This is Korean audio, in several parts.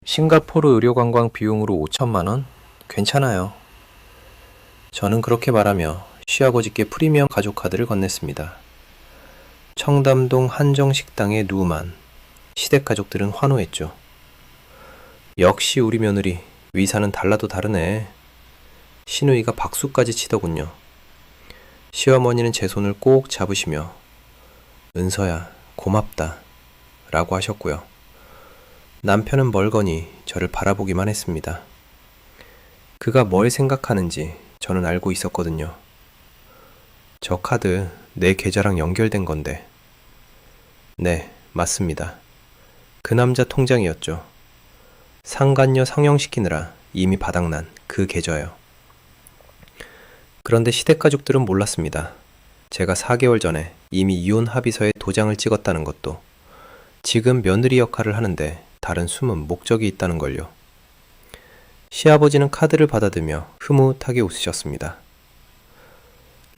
싱가포르 의료관광 비용으로 5천만 원? 괜찮아요. 저는 그렇게 말하며 시아버지께 프리미엄 가족카드를 건넸습니다. 청담동 한정식당의 누만, 시댁 가족들은 환호했죠. 역시 우리 며느리, 위사는 달라도 다르네. 시누이가 박수까지 치더군요. 시어머니는 제 손을 꼭 잡으시며 은서야, 고맙다 라고 하셨고요. 남편은 멀거니 저를 바라보기만 했습니다. 그가 뭘 생각하는지 저는 알고 있었거든요. 저 카드 내 계좌랑 연결된 건데. 네, 맞습니다. 그 남자 통장이었죠. 상간녀 상영시키느라 이미 바닥난 그 계좌요. 그런데 시댁 가족들은 몰랐습니다. 제가 4개월 전에 이미 이혼 합의서에 도장을 찍었다는 것도, 지금 며느리 역할을 하는데 다른 숨은 목적이 있다는 걸요. 시아버지는 카드를 받아들며 흐뭇하게 웃으셨습니다.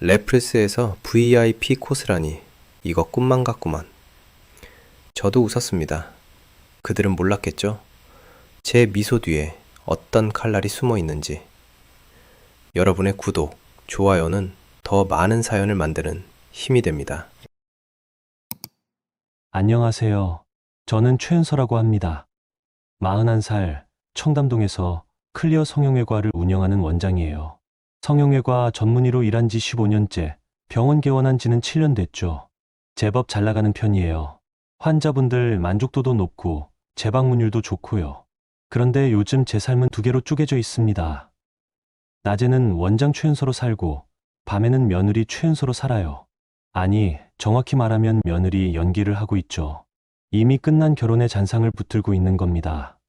레플스에서 VIP 코스라니 이거 꿈만 같구만. 저도 웃었습니다. 그들은 몰랐겠죠? 제 미소 뒤에 어떤 칼날이 숨어 있는지. 여러분의 구독, 좋아요는 더 많은 사연을 만드는 힘이 됩니다. 안녕하세요. 저는 최은서라고 합니다. 41살 청담동에서 클리어 성형외과를 운영하는 원장이에요. 성형외과 전문의로 일한 지 15년째, 병원 개원한 지는 7년 됐죠. 제법 잘 나가는 편이에요. 환자분들 만족도도 높고 재방문율도 좋고요. 그런데 요즘 제 삶은 두 개로 쪼개져 있습니다. 낮에는 원장 최은서로 살고 밤에는 며느리 최은서로 살아요. 아니, 정확히 말하면 며느리 연기를 하고 있죠. 이미 끝난 결혼의 잔상을 붙들고 있는 겁니다.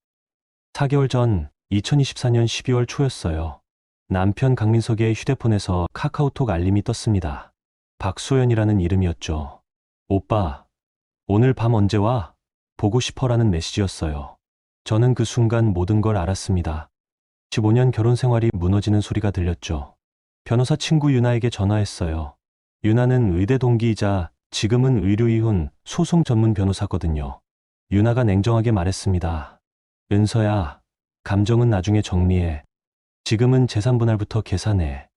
4개월 전 2024년 12월 초였어요. 남편 강민석의 휴대폰에서 카카오톡 알림이 떴습니다. 박소연이라는 이름이었죠. 오빠, 오늘 밤 언제 와? 보고 싶어라는 메시지였어요. 저는 그 순간 모든 걸 알았습니다. 15년 결혼 생활이 무너지는 소리가 들렸죠. 변호사 친구 유나에게 전화했어요. 유나는 의대 동기이자 지금은 의료이혼 소송 전문 변호사거든요. 유나가 냉정하게 말했습니다. 은서야, 감정은 나중에 정리해. 지금은 재산 분할부터 계산해.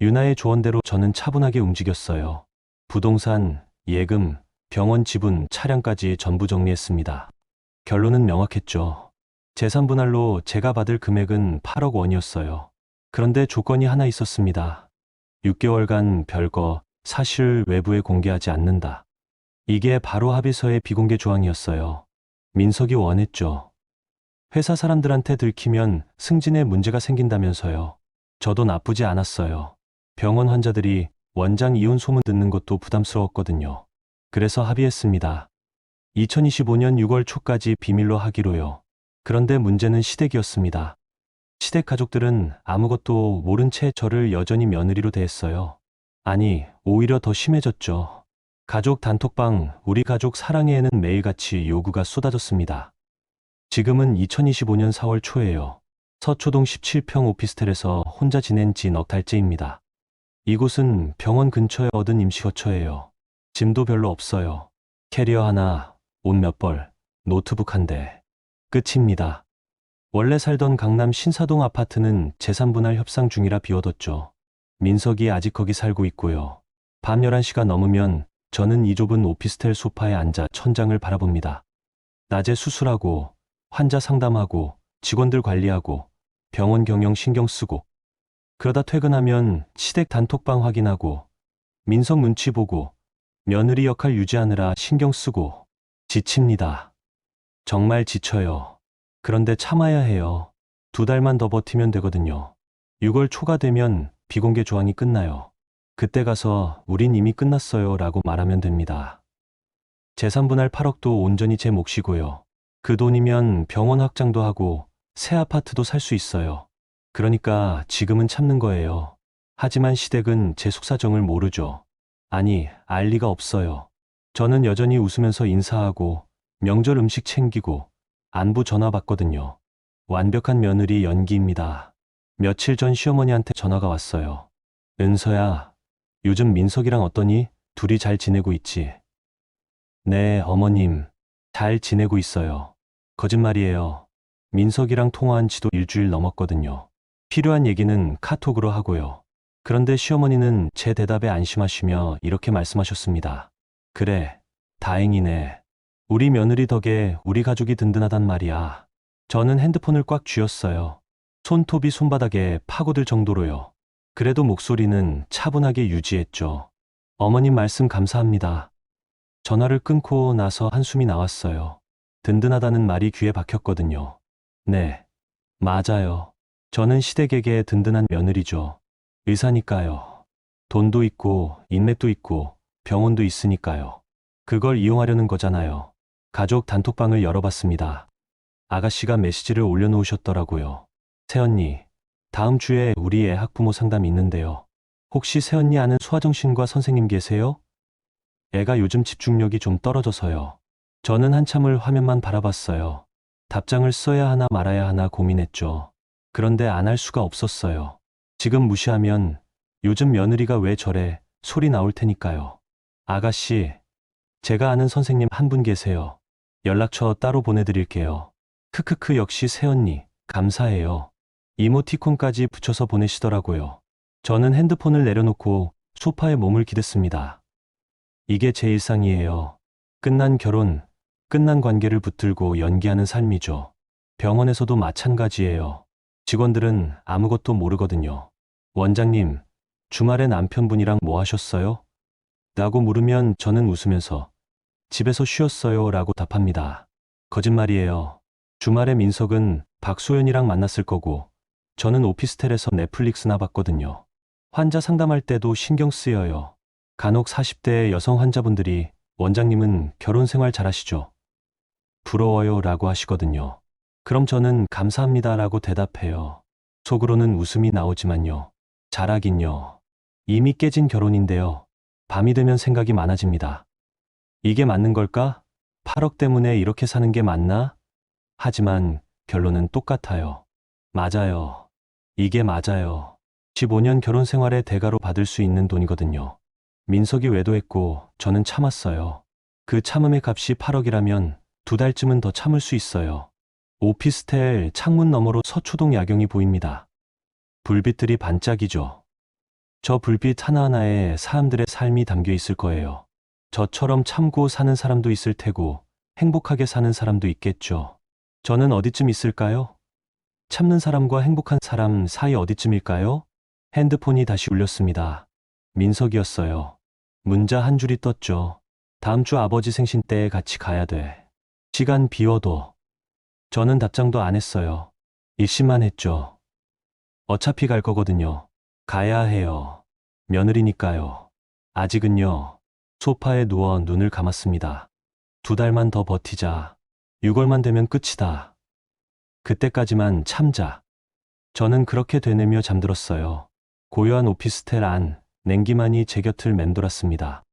유나의 조언대로 저는 차분하게 움직였어요. 부동산, 예금, 병원 지분, 차량까지 전부 정리했습니다. 결론은 명확했죠. 재산 분할로 제가 받을 금액은 8억 원이었어요. 그런데 조건이 하나 있었습니다. 6개월간 별거, 사실 외부에 공개하지 않는다. 이게 바로 합의서의 비공개 조항이었어요. 민석이 원했죠. 회사 사람들한테 들키면 승진에 문제가 생긴다면서요. 저도 나쁘지 않았어요. 병원 환자들이 원장 이혼 소문 듣는 것도 부담스러웠거든요. 그래서 합의했습니다. 2025년 6월 초까지 비밀로 하기로요. 그런데 문제는 시댁이었습니다. 시댁 가족들은 아무것도 모른 채 저를 여전히 며느리로 대했어요. 아니, 오히려 더 심해졌죠. 가족 단톡방 우리 가족 사랑해에는 매일같이 요구가 쏟아졌습니다. 지금은 2025년 4월 초예요. 서초동 17평 오피스텔에서 혼자 지낸 지 넉 달째입니다. 이곳은 병원 근처에 얻은 임시거처예요. 짐도 별로 없어요. 캐리어 하나, 옷 몇 벌, 노트북 한 대. 끝입니다. 원래 살던 강남 신사동 아파트는 재산분할 협상 중이라 비워뒀죠. 민석이 아직 거기 살고 있고요. 밤 11시가 넘으면 저는 이 좁은 오피스텔 소파에 앉아 천장을 바라봅니다. 낮에 수술하고, 환자 상담하고, 직원들 관리하고, 병원 경영 신경 쓰고, 그러다 퇴근하면 시댁 단톡방 확인하고, 민석 눈치 보고, 며느리 역할 유지하느라 신경 쓰고, 지칩니다. 정말 지쳐요. 그런데 참아야 해요. 2달만 더 버티면 되거든요. 6월 초가 되면 비공개 조항이 끝나요. 그때 가서 우린 이미 끝났어요 라고 말하면 됩니다. 재산분할 8억도 온전히 제 몫이고요. 그 돈이면 병원 확장도 하고 새 아파트도 살 수 있어요. 그러니까 지금은 참는 거예요. 하지만 시댁은 제 속사정을 모르죠. 아니, 알 리가 없어요. 저는 여전히 웃으면서 인사하고 명절 음식 챙기고 안부 전화 받거든요. 완벽한 며느리 연기입니다. 며칠 전 시어머니한테 전화가 왔어요. 은서야, 요즘 민석이랑 어떠니? 둘이 잘 지내고 있지? 네, 어머님. 잘 지내고 있어요. 거짓말이에요. 민석이랑 통화한 지도 일주일 넘었거든요. 필요한 얘기는 카톡으로 하고요. 그런데 시어머니는 제 대답에 안심하시며 이렇게 말씀하셨습니다. 그래, 다행이네. 우리 며느리 덕에 우리 가족이 든든하단 말이야. 저는 핸드폰을 꽉 쥐었어요. 손톱이 손바닥에 파고들 정도로요. 그래도 목소리는 차분하게 유지했죠. 어머님 말씀 감사합니다. 전화를 끊고 나서 한숨이 나왔어요. 든든하다는 말이 귀에 박혔거든요. 네, 맞아요. 저는 시댁에게 든든한 며느리죠. 의사니까요. 돈도 있고 인맥도 있고 병원도 있으니까요. 그걸 이용하려는 거잖아요. 가족 단톡방을 열어봤습니다. 아가씨가 메시지를 올려놓으셨더라고요. 새언니, 다음 주에 우리 애 학부모 상담이 있는데요. 혹시 새언니 아는 소아정신과 선생님 계세요? 애가 요즘 집중력이 좀 떨어져서요. 저는 한참을 화면만 바라봤어요. 답장을 써야 하나 말아야 하나 고민했죠. 그런데 안 할 수가 없었어요. 지금 무시하면 요즘 며느리가 왜 저래 소리 나올 테니까요. 아가씨, 제가 아는 선생님 한 분 계세요. 연락처 따로 보내드릴게요. 크크크 역시 새언니, 감사해요. 이모티콘까지 붙여서 보내시더라고요. 저는 핸드폰을 내려놓고 소파에 몸을 기댔습니다. 이게 제 일상이에요. 끝난 결혼, 끝난 관계를 붙들고 연기하는 삶이죠. 병원에서도 마찬가지예요. 직원들은 아무것도 모르거든요. 원장님, 주말에 남편분이랑 뭐 하셨어요? 라고 물으면 저는 웃으면서 집에서 쉬었어요 라고 답합니다. 거짓말이에요. 주말에 민석은 박소연이랑 만났을 거고 저는 오피스텔에서 넷플릭스나 봤거든요. 환자 상담할 때도 신경 쓰여요. 간혹 40대 여성 환자분들이 원장님은 결혼 생활 잘하시죠? 부러워요 라고 하시거든요. 그럼 저는 감사합니다 라고 대답해요. 속으로는 웃음이 나오지만요. 잘하긴요. 이미 깨진 결혼인데요. 밤이 되면 생각이 많아집니다. 이게 맞는 걸까? 8억 때문에 이렇게 사는 게 맞나? 하지만 결론은 똑같아요. 맞아요. 이게 맞아요. 15년 결혼 생활의 대가로 받을 수 있는 돈이거든요. 민석이 외도했고 저는 참았어요. 그 참음의 값이 8억이라면 2달쯤은 더 참을 수 있어요. 오피스텔 창문 너머로 서초동 야경이 보입니다. 불빛들이 반짝이죠. 저 불빛 하나하나에 사람들의 삶이 담겨 있을 거예요. 저처럼 참고 사는 사람도 있을 테고 행복하게 사는 사람도 있겠죠. 저는 어디쯤 있을까요? 참는 사람과 행복한 사람 사이 어디쯤일까요? 핸드폰이 다시 울렸습니다. 민석이었어요. 문자 한 줄이 떴죠. 다음 주 아버지 생신 때 같이 가야 돼. 시간 비워도. 저는 답장도 안 했어요. 일심만 했죠. 어차피 갈 거거든요. 가야 해요. 며느리니까요. 아직은요. 소파에 누워 눈을 감았습니다. 2달만 더 버티자. 6월만 되면 끝이다. 그때까지만 참자. 저는 그렇게 되뇌며 잠들었어요. 고요한 오피스텔 안, 냉기만이 제 곁을 맴돌았습니다.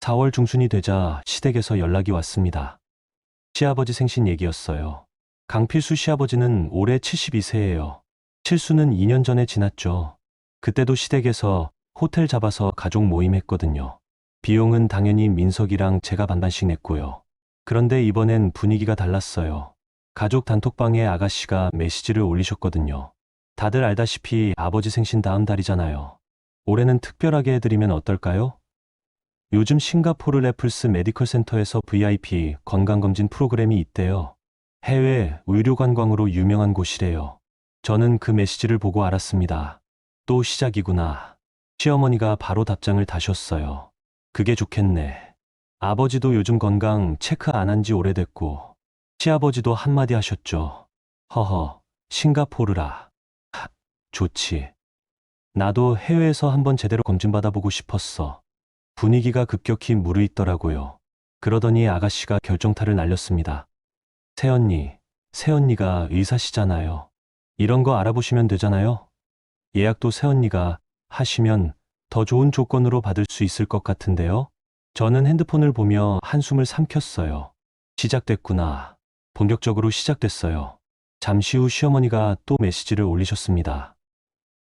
4월 중순이 되자 시댁에서 연락이 왔습니다. 시아버지 생신 얘기였어요. 강필수 시아버지는 올해 72세예요. 칠수는 2년 전에 지났죠. 그때도 시댁에서 호텔 잡아서 가족 모임 했거든요. 비용은 당연히 민석이랑 제가 반반씩 냈고요. 그런데 이번엔 분위기가 달랐어요. 가족 단톡방에 아가씨가 메시지를 올리셨거든요. 다들 알다시피 아버지 생신 다음 달이잖아요. 올해는 특별하게 해드리면 어떨까요? 요즘 싱가포르 래플스 메디컬 센터에서 VIP 건강검진 프로그램이 있대요. 해외 의료 관광으로 유명한 곳이래요. 저는 그 메시지를 보고 알았습니다. 또 시작이구나. 시어머니가 바로 답장을 다셨어요. 그게 좋겠네. 아버지도 요즘 건강 체크 안 한 지 오래됐고, 시아버지도 한마디 하셨죠. 허허, 싱가포르라. 하, 좋지. 나도 해외에서 한번 제대로 검진받아보고 싶었어. 분위기가 급격히 무르익더라고요. 그러더니 아가씨가 결정타를 날렸습니다. 새언니가 의사시잖아요. 이런 거 알아보시면 되잖아요. 예약도 새언니가 하시면 더 좋은 조건으로 받을 수 있을 것 같은데요. 저는 핸드폰을 보며 한숨을 삼켰어요. 시작됐구나. 본격적으로 시작됐어요. 잠시 후 시어머니가 또 메시지를 올리셨습니다.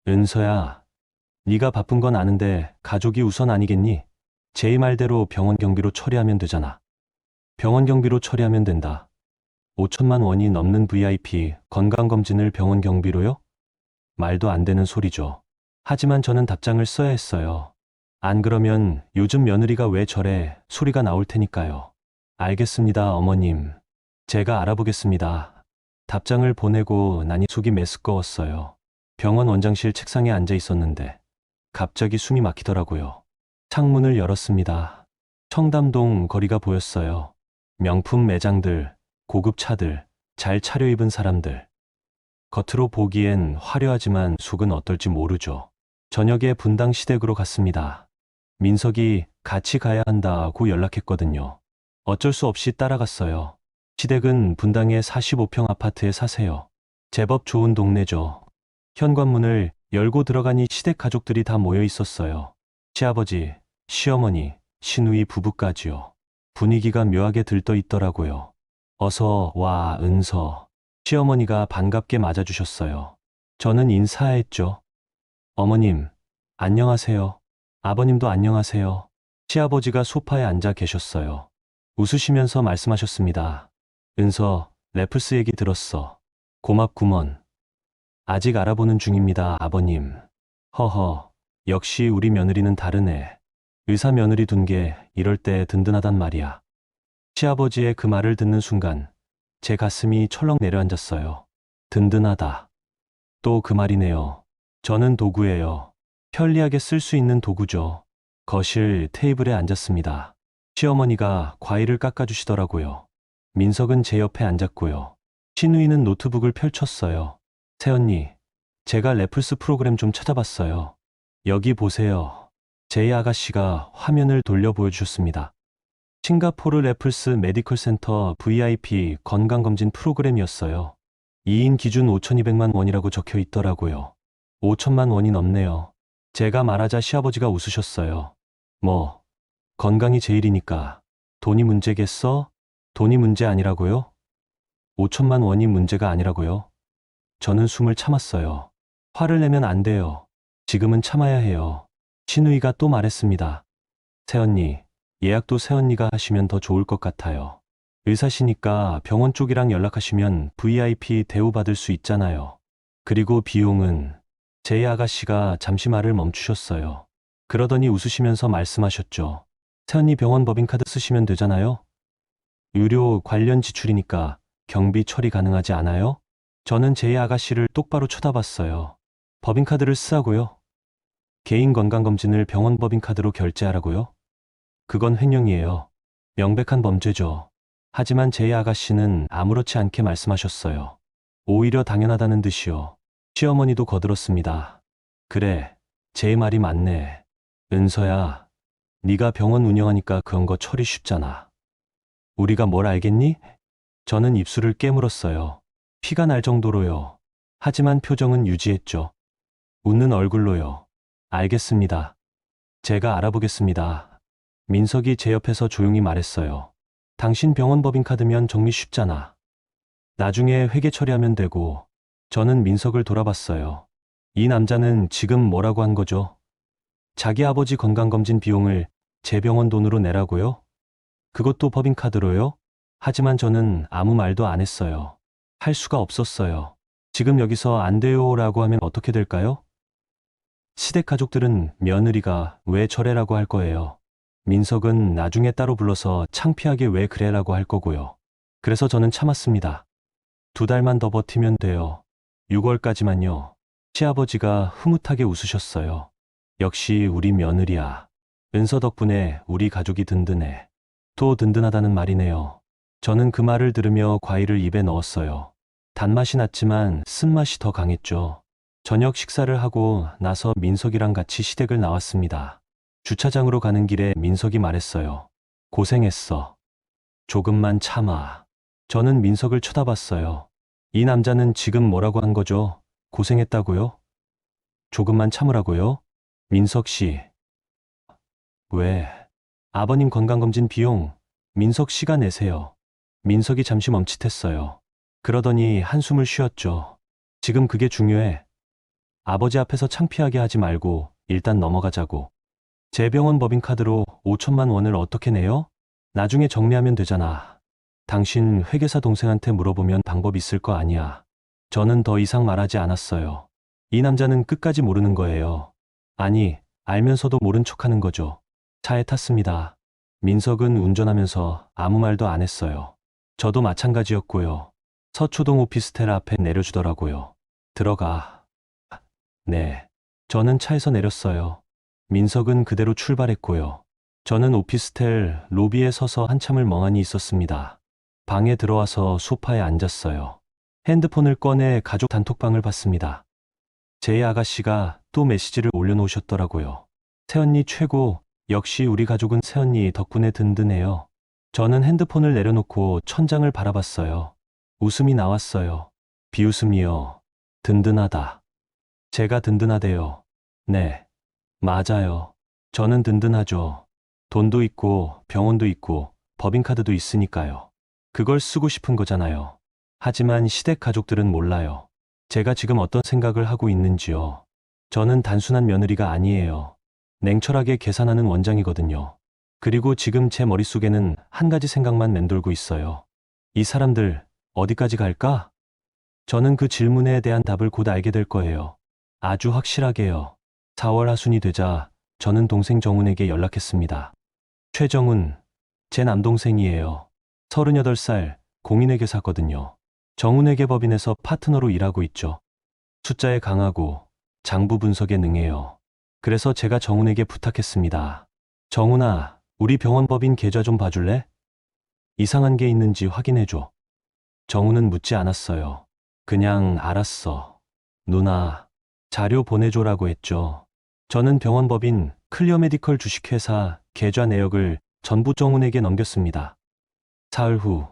은서야, 네가 바쁜 건 아는데 가족이 우선 아니겠니? 제이 말대로 병원 경비로 처리하면 되잖아. 병원 경비로 처리하면 된다. 5천만 원이 넘는 VIP 건강검진을 병원 경비로요? 말도 안 되는 소리죠. 하지만 저는 답장을 써야 했어요. 안 그러면 요즘 며느리가 왜 저래 소리가 나올 테니까요. 알겠습니다, 어머님. 제가 알아보겠습니다. 답장을 보내고 나니 속이 메스꺼웠어요. 병원 원장실 책상에 앉아 있었는데 갑자기 숨이 막히더라고요. 창문을 열었습니다. 청담동 거리가 보였어요. 명품 매장들, 고급 차들, 잘 차려입은 사람들. 겉으로 보기엔 화려하지만 속은 어떨지 모르죠. 저녁에 분당 시댁으로 갔습니다. 민석이 같이 가야 한다고 연락했거든요. 어쩔 수 없이 따라갔어요. 시댁은 분당의 45평 아파트에 사세요. 제법 좋은 동네죠. 현관문을 열고 들어가니 시댁 가족들이 다 모여 있었어요. 시아버지, 시어머니, 시누이 부부까지요. 분위기가 묘하게 들떠 있더라고요. 어서 와, 은서. 시어머니가 반갑게 맞아주셨어요. 저는 인사했죠. 어머님, 안녕하세요. 아버님도 안녕하세요. 시아버지가 소파에 앉아 계셨어요. 웃으시면서 말씀하셨습니다. 은서, 래플스 얘기 들었어. 고맙구먼. 아직 알아보는 중입니다, 아버님. 허허, 역시 우리 며느리는 다르네. 의사 며느리 둔 게 이럴 때 든든하단 말이야. 시아버지의 그 말을 듣는 순간 제 가슴이 철렁 내려앉았어요. 든든하다. 또 그 말이네요. 저는 도구예요. 편리하게 쓸 수 있는 도구죠. 거실 테이블에 앉았습니다. 시어머니가 과일을 깎아주시더라고요. 민석은 제 옆에 앉았고요. 시누이는 노트북을 펼쳤어요. 새언니, 제가 래플스 프로그램 좀 찾아봤어요. 여기 보세요. 제이 아가씨가 화면을 돌려 보여주셨습니다. 싱가포르 래플스 메디컬 센터 VIP 건강검진 프로그램이었어요. 2인 기준 5,200만 원이라고 적혀 있더라고요. 5천만 원이 넘네요. 제가 말하자 시아버지가 웃으셨어요. 뭐, 건강이 제일이니까 돈이 문제겠어? 돈이 문제 아니라고요? 5천만 원이 문제가 아니라고요? 저는 숨을 참았어요. 화를 내면 안 돼요. 지금은 참아야 해요. 시누이가 또 말했습니다. 새언니, 예약도 새언니가 하시면 더 좋을 것 같아요. 의사시니까 병원 쪽이랑 연락하시면 VIP 대우받을 수 있잖아요. 그리고 비용은 제이 아가씨가 잠시 말을 멈추셨어요. 그러더니 웃으시면서 말씀하셨죠. 새언니 병원 법인카드 쓰시면 되잖아요. 유료 관련 지출이니까 경비 처리 가능하지 않아요? 저는 제이 아가씨를 똑바로 쳐다봤어요. 법인카드를 쓰라고요? 개인 건강검진을 병원 법인카드로 결제하라고요? 그건 횡령이에요. 명백한 범죄죠. 하지만 제이 아가씨는 아무렇지 않게 말씀하셨어요. 오히려 당연하다는 듯이요. 시어머니도 거들었습니다. 그래, 제 말이 맞네. 은서야, 네가 병원 운영하니까 그런 거 처리 쉽잖아. 우리가 뭘 알겠니? 저는 입술을 깨물었어요. 피가 날 정도로요. 하지만 표정은 유지했죠. 웃는 얼굴로요. 알겠습니다. 제가 알아보겠습니다. 민석이 제 옆에서 조용히 말했어요. 당신 병원 법인카드면 정리 쉽잖아. 나중에 회계 처리하면 되고. 저는 민석을 돌아봤어요. 이 남자는 지금 뭐라고 한 거죠? 자기 아버지 건강검진 비용을 제 병원 돈으로 내라고요? 그것도 법인카드로요? 하지만 저는 아무 말도 안 했어요. 할 수가 없었어요. 지금 여기서 안 돼요라고 하면 어떻게 될까요? 시댁 가족들은 며느리가 왜 저래라고 할 거예요. 민석은 나중에 따로 불러서 창피하게 왜 그래라고 할 거고요. 그래서 저는 참았습니다. 2달만 더 버티면 돼요. 6월까지만요. 시아버지가 흐뭇하게 웃으셨어요. 역시 우리 며느리야. 은서 덕분에 우리 가족이 든든해. 또 든든하다는 말이네요. 저는 그 말을 들으며 과일을 입에 넣었어요. 단맛이 났지만 쓴맛이 더 강했죠. 저녁 식사를 하고 나서 민석이랑 같이 시댁을 나왔습니다. 주차장으로 가는 길에 민석이 말했어요. 고생했어. 조금만 참아. 저는 민석을 쳐다봤어요. 이 남자는 지금 뭐라고 한 거죠? 고생했다고요? 조금만 참으라고요? 민석 씨. 왜? 아버님 건강검진 비용 민석 씨가 내세요. 민석이 잠시 멈칫했어요. 그러더니 한숨을 쉬었죠. 지금 그게 중요해. 아버지 앞에서 창피하게 하지 말고 일단 넘어가자고. 제 병원 법인카드로 5천만 원을 어떻게 내요? 나중에 정리하면 되잖아. 당신 회계사 동생한테 물어보면 방법 있을 거 아니야. 저는 더 이상 말하지 않았어요. 이 남자는 끝까지 모르는 거예요. 아니, 알면서도 모른 척하는 거죠. 차에 탔습니다. 민석은 운전하면서 아무 말도 안 했어요. 저도 마찬가지였고요. 서초동 오피스텔 앞에 내려주더라고요. 들어가. 네. 저는 차에서 내렸어요. 민석은 그대로 출발했고요. 저는 오피스텔 로비에 서서 한참을 멍하니 있었습니다. 방에 들어와서 소파에 앉았어요. 핸드폰을 꺼내 가족 단톡방을 봤습니다. 제이 아가씨가 또 메시지를 올려놓으셨더라고요. 새언니 최고, 역시 우리 가족은 새언니 덕분에 든든해요. 저는 핸드폰을 내려놓고 천장을 바라봤어요. 웃음이 나왔어요. 비웃음이요. 든든하다. 제가 든든하대요. 네, 맞아요. 저는 든든하죠. 돈도 있고 병원도 있고 법인카드도 있으니까요. 그걸 쓰고 싶은 거잖아요. 하지만 시댁 가족들은 몰라요. 제가 지금 어떤 생각을 하고 있는지요. 저는 단순한 며느리가 아니에요. 냉철하게 계산하는 원장이거든요. 그리고 지금 제 머릿속에는 한 가지 생각만 맴돌고 있어요. 이 사람들 어디까지 갈까? 저는 그 질문에 대한 답을 곧 알게 될 거예요. 아주 확실하게요. 4월 하순이 되자 저는 동생 정훈에게 연락했습니다. 최정훈, 제 남동생이에요. 38살, 공인회계사거든요. 정훈회계법인에서 파트너로 일하고 있죠. 숫자에 강하고 장부 분석에 능해요. 그래서 제가 정훈에게 부탁했습니다. 정훈아, 우리 병원 법인 계좌 좀 봐줄래? 이상한 게 있는지 확인해줘. 정훈은 묻지 않았어요. 그냥 알았어. 누나, 자료 보내줘라고 했죠. 저는 병원 법인 클리어 메디컬 주식회사 계좌 내역을 전부 정훈에게 넘겼습니다. 사흘 후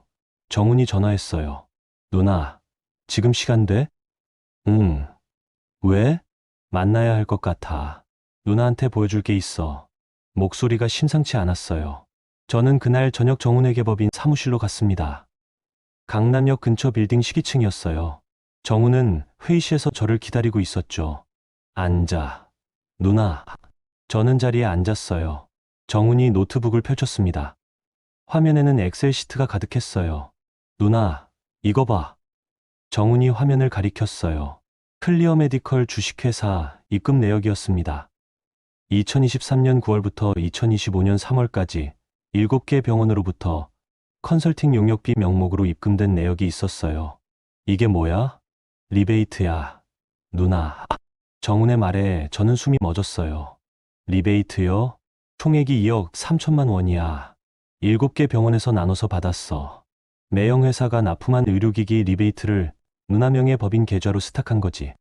정훈이 전화했어요. 누나, 지금 시간 돼? 응. 왜? 만나야 할 것 같아. 누나한테 보여줄 게 있어. 목소리가 심상치 않았어요. 저는 그날 저녁 정훈에게 법인 사무실로 갔습니다. 강남역 근처 빌딩 12층이었어요. 정훈은 회의실에서 저를 기다리고 있었죠. 앉아. 누나. 저는 자리에 앉았어요. 정훈이 노트북을 펼쳤습니다. 화면에는 엑셀 시트가 가득했어요. 누나, 이거 봐. 정훈이 화면을 가리켰어요. 클리어 메디컬 주식회사 입금 내역이었습니다. 2023년 9월부터 2025년 3월까지 7개 병원으로부터 컨설팅 용역비 명목으로 입금된 내역이 있었어요. 이게 뭐야? 리베이트야. 누나. 정훈의 말에 저는 숨이 멎었어요. 리베이트요? 총액이 2억 3천만 원이야. 7개 병원에서 나눠서 받았어. 매형 회사가 납품한 의료기기 리베이트를 누나 명의 법인 계좌로 스탁한 거지.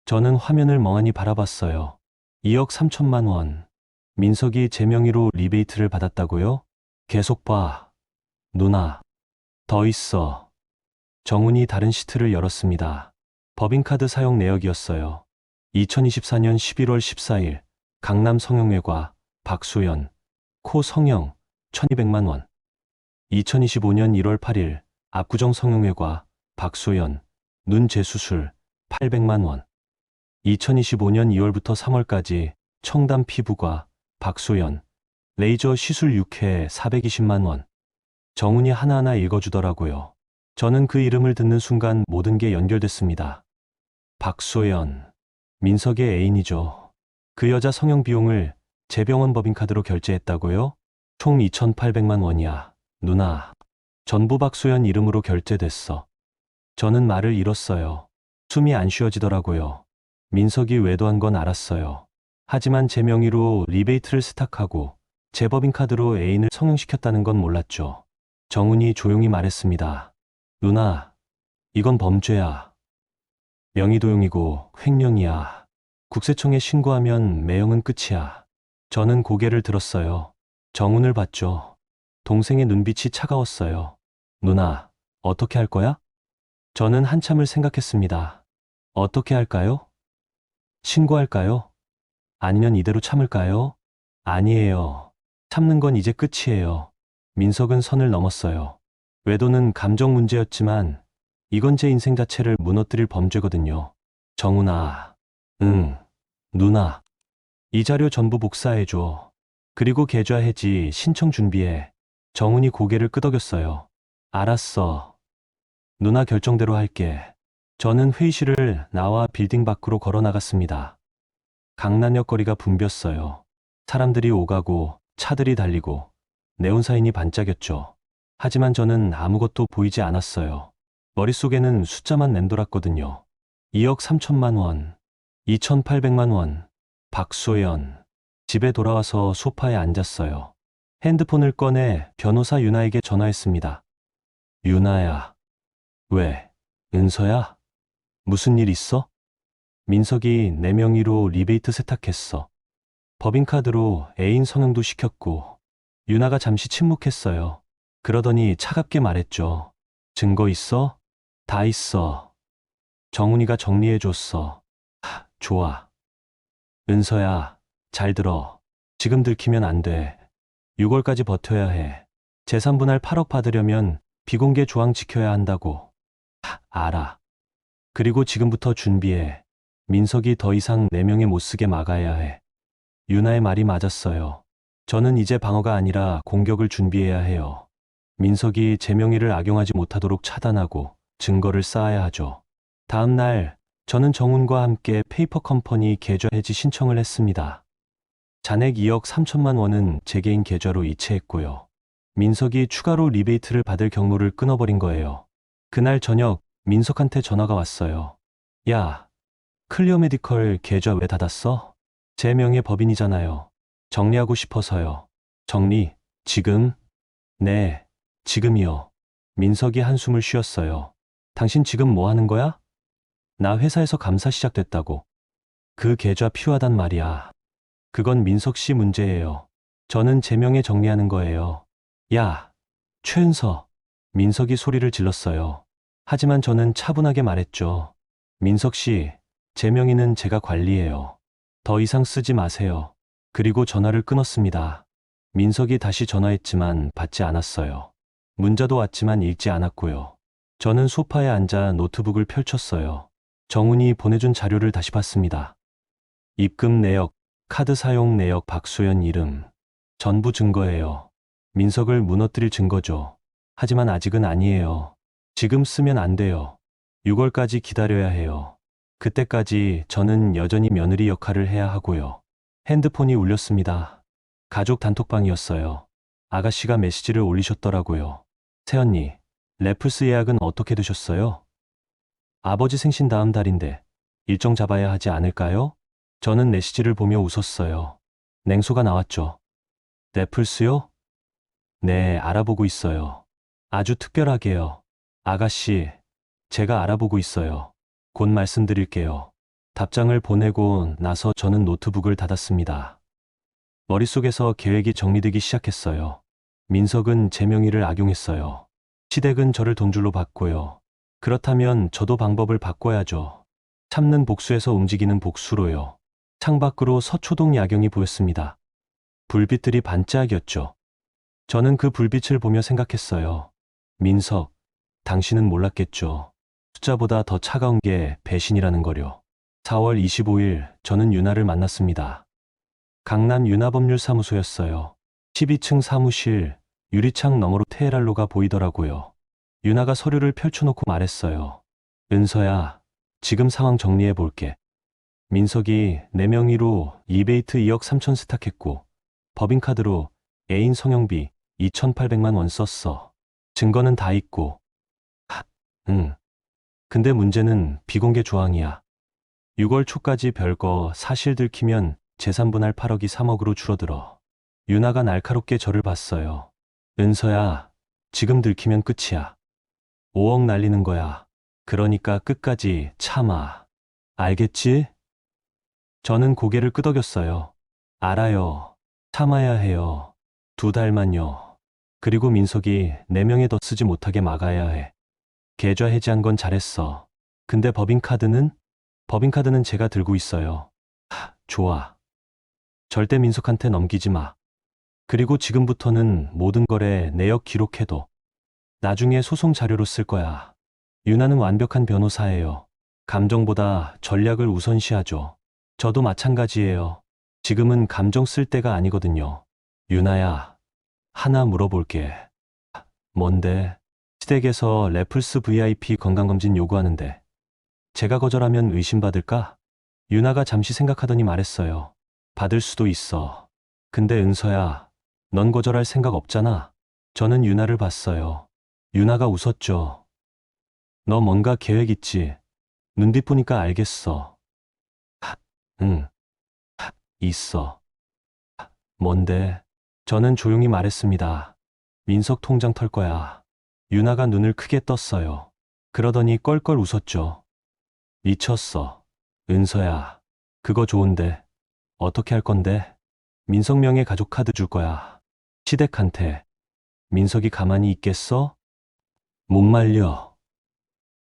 저는 화면을 멍하니 바라봤어요. 2억 3천만 원. 민석이 제 명의로 리베이트를 받았다고요? 계속 봐. 누나. 더 있어. 정훈이 다른 시트를 열었습니다. 법인카드 사용 내역이었어요. 2024년 11월 14일 강남 성형외과 박소연 코 성형 1200만 원. 2025년 1월 8일 압구정 성형외과 박소연 눈 재수술 800만 원. 2025년 2월부터 3월까지 청담 피부과 박소연 레이저 시술 6회 420만 원. 정훈이 하나하나 읽어주더라고요. 저는 그 이름을 듣는 순간 모든 게 연결됐습니다. 박소연, 민석의 애인이죠. 그 여자 성형 비용을 제 병원 법인카드로 결제했다고요? 총 2,800만 원이야. 누나, 전부 박소연 이름으로 결제됐어. 저는 말을 잃었어요. 숨이 안 쉬어지더라고요. 민석이 외도한 건 알았어요. 하지만 제 명의로 리베이트를 스탁하고 제 법인카드로 애인을 성형시켰다는 건 몰랐죠. 정훈이 조용히 말했습니다. 누나, 이건 범죄야. 명의도용이고 횡령이야. 국세청에 신고하면 매형은 끝이야. 저는 고개를 들었어요. 정훈을 봤죠. 동생의 눈빛이 차가웠어요. 누나, 어떻게 할 거야? 저는 한참을 생각했습니다. 어떻게 할까요? 신고할까요? 아니면 이대로 참을까요? 아니에요. 참는 건 이제 끝이에요. 민석은 선을 넘었어요. 외도는 감정 문제였지만 이건 제 인생 자체를 무너뜨릴 범죄거든요. 정훈아. 응. 누나. 이 자료 전부 복사해줘. 그리고 계좌 해지 신청 준비해. 정훈이 고개를 끄덕였어요. 알았어. 누나 결정대로 할게. 저는 회의실을 나와 빌딩 밖으로 걸어 나갔습니다. 강남역 거리가 붐볐어요. 사람들이 오가고 차들이 달리고 네온사인이 반짝였죠. 하지만 저는 아무것도 보이지 않았어요. 머릿속에는 숫자만 맴돌았거든요. 2억 3천만 원, 2,800만 원, 박소연. 집에 돌아와서 소파에 앉았어요. 핸드폰을 꺼내 변호사 유나에게 전화했습니다. 유나야. 왜? 은서야? 무슨 일 있어? 민석이 내 명의로 리베이트 세탁했어. 법인카드로 애인 성형도 시켰고. 유나가 잠시 침묵했어요. 그러더니 차갑게 말했죠. 증거 있어? 다 있어. 정훈이가 정리해줬어. 좋아. 은서야, 잘 들어. 지금 들키면 안 돼. 6월까지 버텨야 해. 재산분할 8억 받으려면 비공개 조항 지켜야 한다고. 알아. 그리고 지금부터 준비해. 민석이 더 이상 내 명에 못 쓰게 막아야 해. 유나의 말이 맞았어요. 저는 이제 방어가 아니라 공격을 준비해야 해요. 민석이 제 명의를 악용하지 못하도록 차단하고 증거를 쌓아야 하죠. 다음 날 저는 정훈과 함께 페이퍼 컴퍼니 계좌 해지 신청을 했습니다. 잔액 2억 3천만 원은 제 개인 계좌로 이체했고요. 민석이 추가로 리베이트를 받을 경로를 끊어버린 거예요. 그날 저녁 민석한테 전화가 왔어요. 야, 클리어 메디컬 계좌 왜 닫았어? 제 명의 법인이잖아요. 정리하고 싶어서요. 정리? 지금? 네, 지금이요. 민석이 한숨을 쉬었어요. 당신 지금 뭐 하는 거야? 나 회사에서 감사 시작됐다고. 그 계좌 필요하단 말이야. 그건 민석 씨 문제예요. 저는 제 명에 정리하는 거예요. 야, 최은서. 민석이 소리를 질렀어요. 하지만 저는 차분하게 말했죠. 민석 씨, 제 명의는 제가 관리해요. 더 이상 쓰지 마세요. 그리고 전화를 끊었습니다. 민석이 다시 전화했지만 받지 않았어요. 문자도 왔지만 읽지 않았고요. 저는 소파에 앉아 노트북을 펼쳤어요. 정훈이 보내준 자료를 다시 봤습니다. 입금 내역, 카드 사용 내역, 박소연 이름. 전부 증거예요. 민석을 무너뜨릴 증거죠. 하지만 아직은 아니에요. 지금 쓰면 안 돼요. 6월까지 기다려야 해요. 그때까지 저는 여전히 며느리 역할을 해야 하고요. 핸드폰이 울렸습니다. 가족 단톡방이었어요. 아가씨가 메시지를 올리셨더라고요. 새언니, 래플스 예약은 어떻게 되셨어요? 아버지 생신 다음 달인데 일정 잡아야 하지 않을까요? 저는 메시지를 보며 웃었어요. 냉소가 나왔죠. 래플스요? 네, 알아보고 있어요. 아주 특별하게요. 아가씨, 제가 알아보고 있어요. 곧 말씀드릴게요. 답장을 보내고 나서 저는 노트북을 닫았습니다. 머릿속에서 계획이 정리되기 시작했어요. 민석은 제 명의를 악용했어요. 시댁은 저를 돈줄로 봤고요. 그렇다면 저도 방법을 바꿔야죠. 참는 복수에서 움직이는 복수로요. 창밖으로 서초동 야경이 보였습니다. 불빛들이 반짝였죠. 저는 그 불빛을 보며 생각했어요. 민석, 당신은 몰랐겠죠. 숫자보다 더 차가운 게 배신이라는 거요. 4월 25일 저는 유나를 만났습니다. 강남 유나법률사무소였어요. 12층 사무실, 유리창 너머로 테헤랄로가 보이더라고요. 유나가 서류를 펼쳐놓고 말했어요. 은서야, 지금 상황 정리해 볼게. 민석이 내 명의로 리베이트 2억 3천 세탁했고 법인카드로 애인 성형비 2,800만 원 썼어. 증거는 다 있고. 응. 근데 문제는 비공개 조항이야. 6월 초까지 별거 사실 들키면 재산분할 8억이 3억으로 줄어들어. 유나가 날카롭게 저를 봤어요. 은서야, 지금 들키면 끝이야. 5억 날리는 거야. 그러니까 끝까지 참아. 알겠지? 저는 고개를 끄덕였어요. 알아요. 참아야 해요. 2달만요. 그리고 민석이 내 명에 더 쓰지 못하게 막아야 해. 계좌 해지한 건 잘했어. 근데 법인카드는? 법인카드는 제가 들고 있어요. 좋아. 절대 민석한테 넘기지 마. 그리고 지금부터는 모든 거래 내역 기록해도 나중에 소송 자료로 쓸 거야. 유나는 완벽한 변호사예요. 감정보다 전략을 우선시하죠. 저도 마찬가지예요. 지금은 감정 쓸 때가 아니거든요. 유나야, 하나 물어볼게. 뭔데? 시댁에서 레플스 VIP 건강검진 요구하는데 제가 거절하면 의심받을까? 유나가 잠시 생각하더니 말했어요. 받을 수도 있어. 근데 은서야, 넌 거절할 생각 없잖아. 저는 유나를 봤어요. 유나가 웃었죠. 너 뭔가 계획 있지? 눈빛 보니까 알겠어. 응, 있어. 뭔데? 저는 조용히 말했습니다. 민석 통장 털 거야. 유나가 눈을 크게 떴어요. 그러더니 껄껄 웃었죠. 미쳤어. 은서야, 그거 좋은데. 어떻게 할 건데? 민석명의 가족 카드 줄 거야. 시댁한테. 민석이 가만히 있겠어? 못 말려.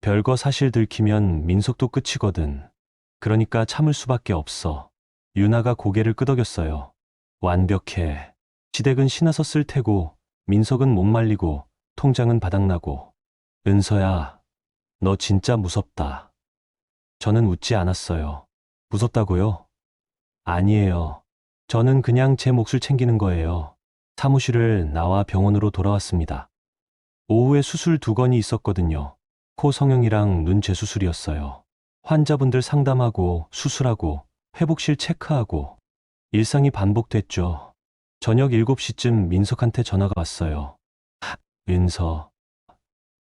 별거 사실 들키면 민석도 끝이거든. 그러니까 참을 수밖에 없어. 유나가 고개를 끄덕였어요. 완벽해. 시댁은 신나서 쓸 테고, 민석은 못 말리고, 통장은 바닥나고. 은서야, 너 진짜 무섭다. 저는 웃지 않았어요. 무섭다고요? 아니에요. 저는 그냥 제 몫을 챙기는 거예요. 사무실을 나와 병원으로 돌아왔습니다. 오후에 수술 2건이 있었거든요. 코 성형이랑 눈 재수술이었어요. 환자분들 상담하고 수술하고 회복실 체크하고 일상이 반복됐죠. 저녁 7시쯤 민석한테 전화가 왔어요. 은서.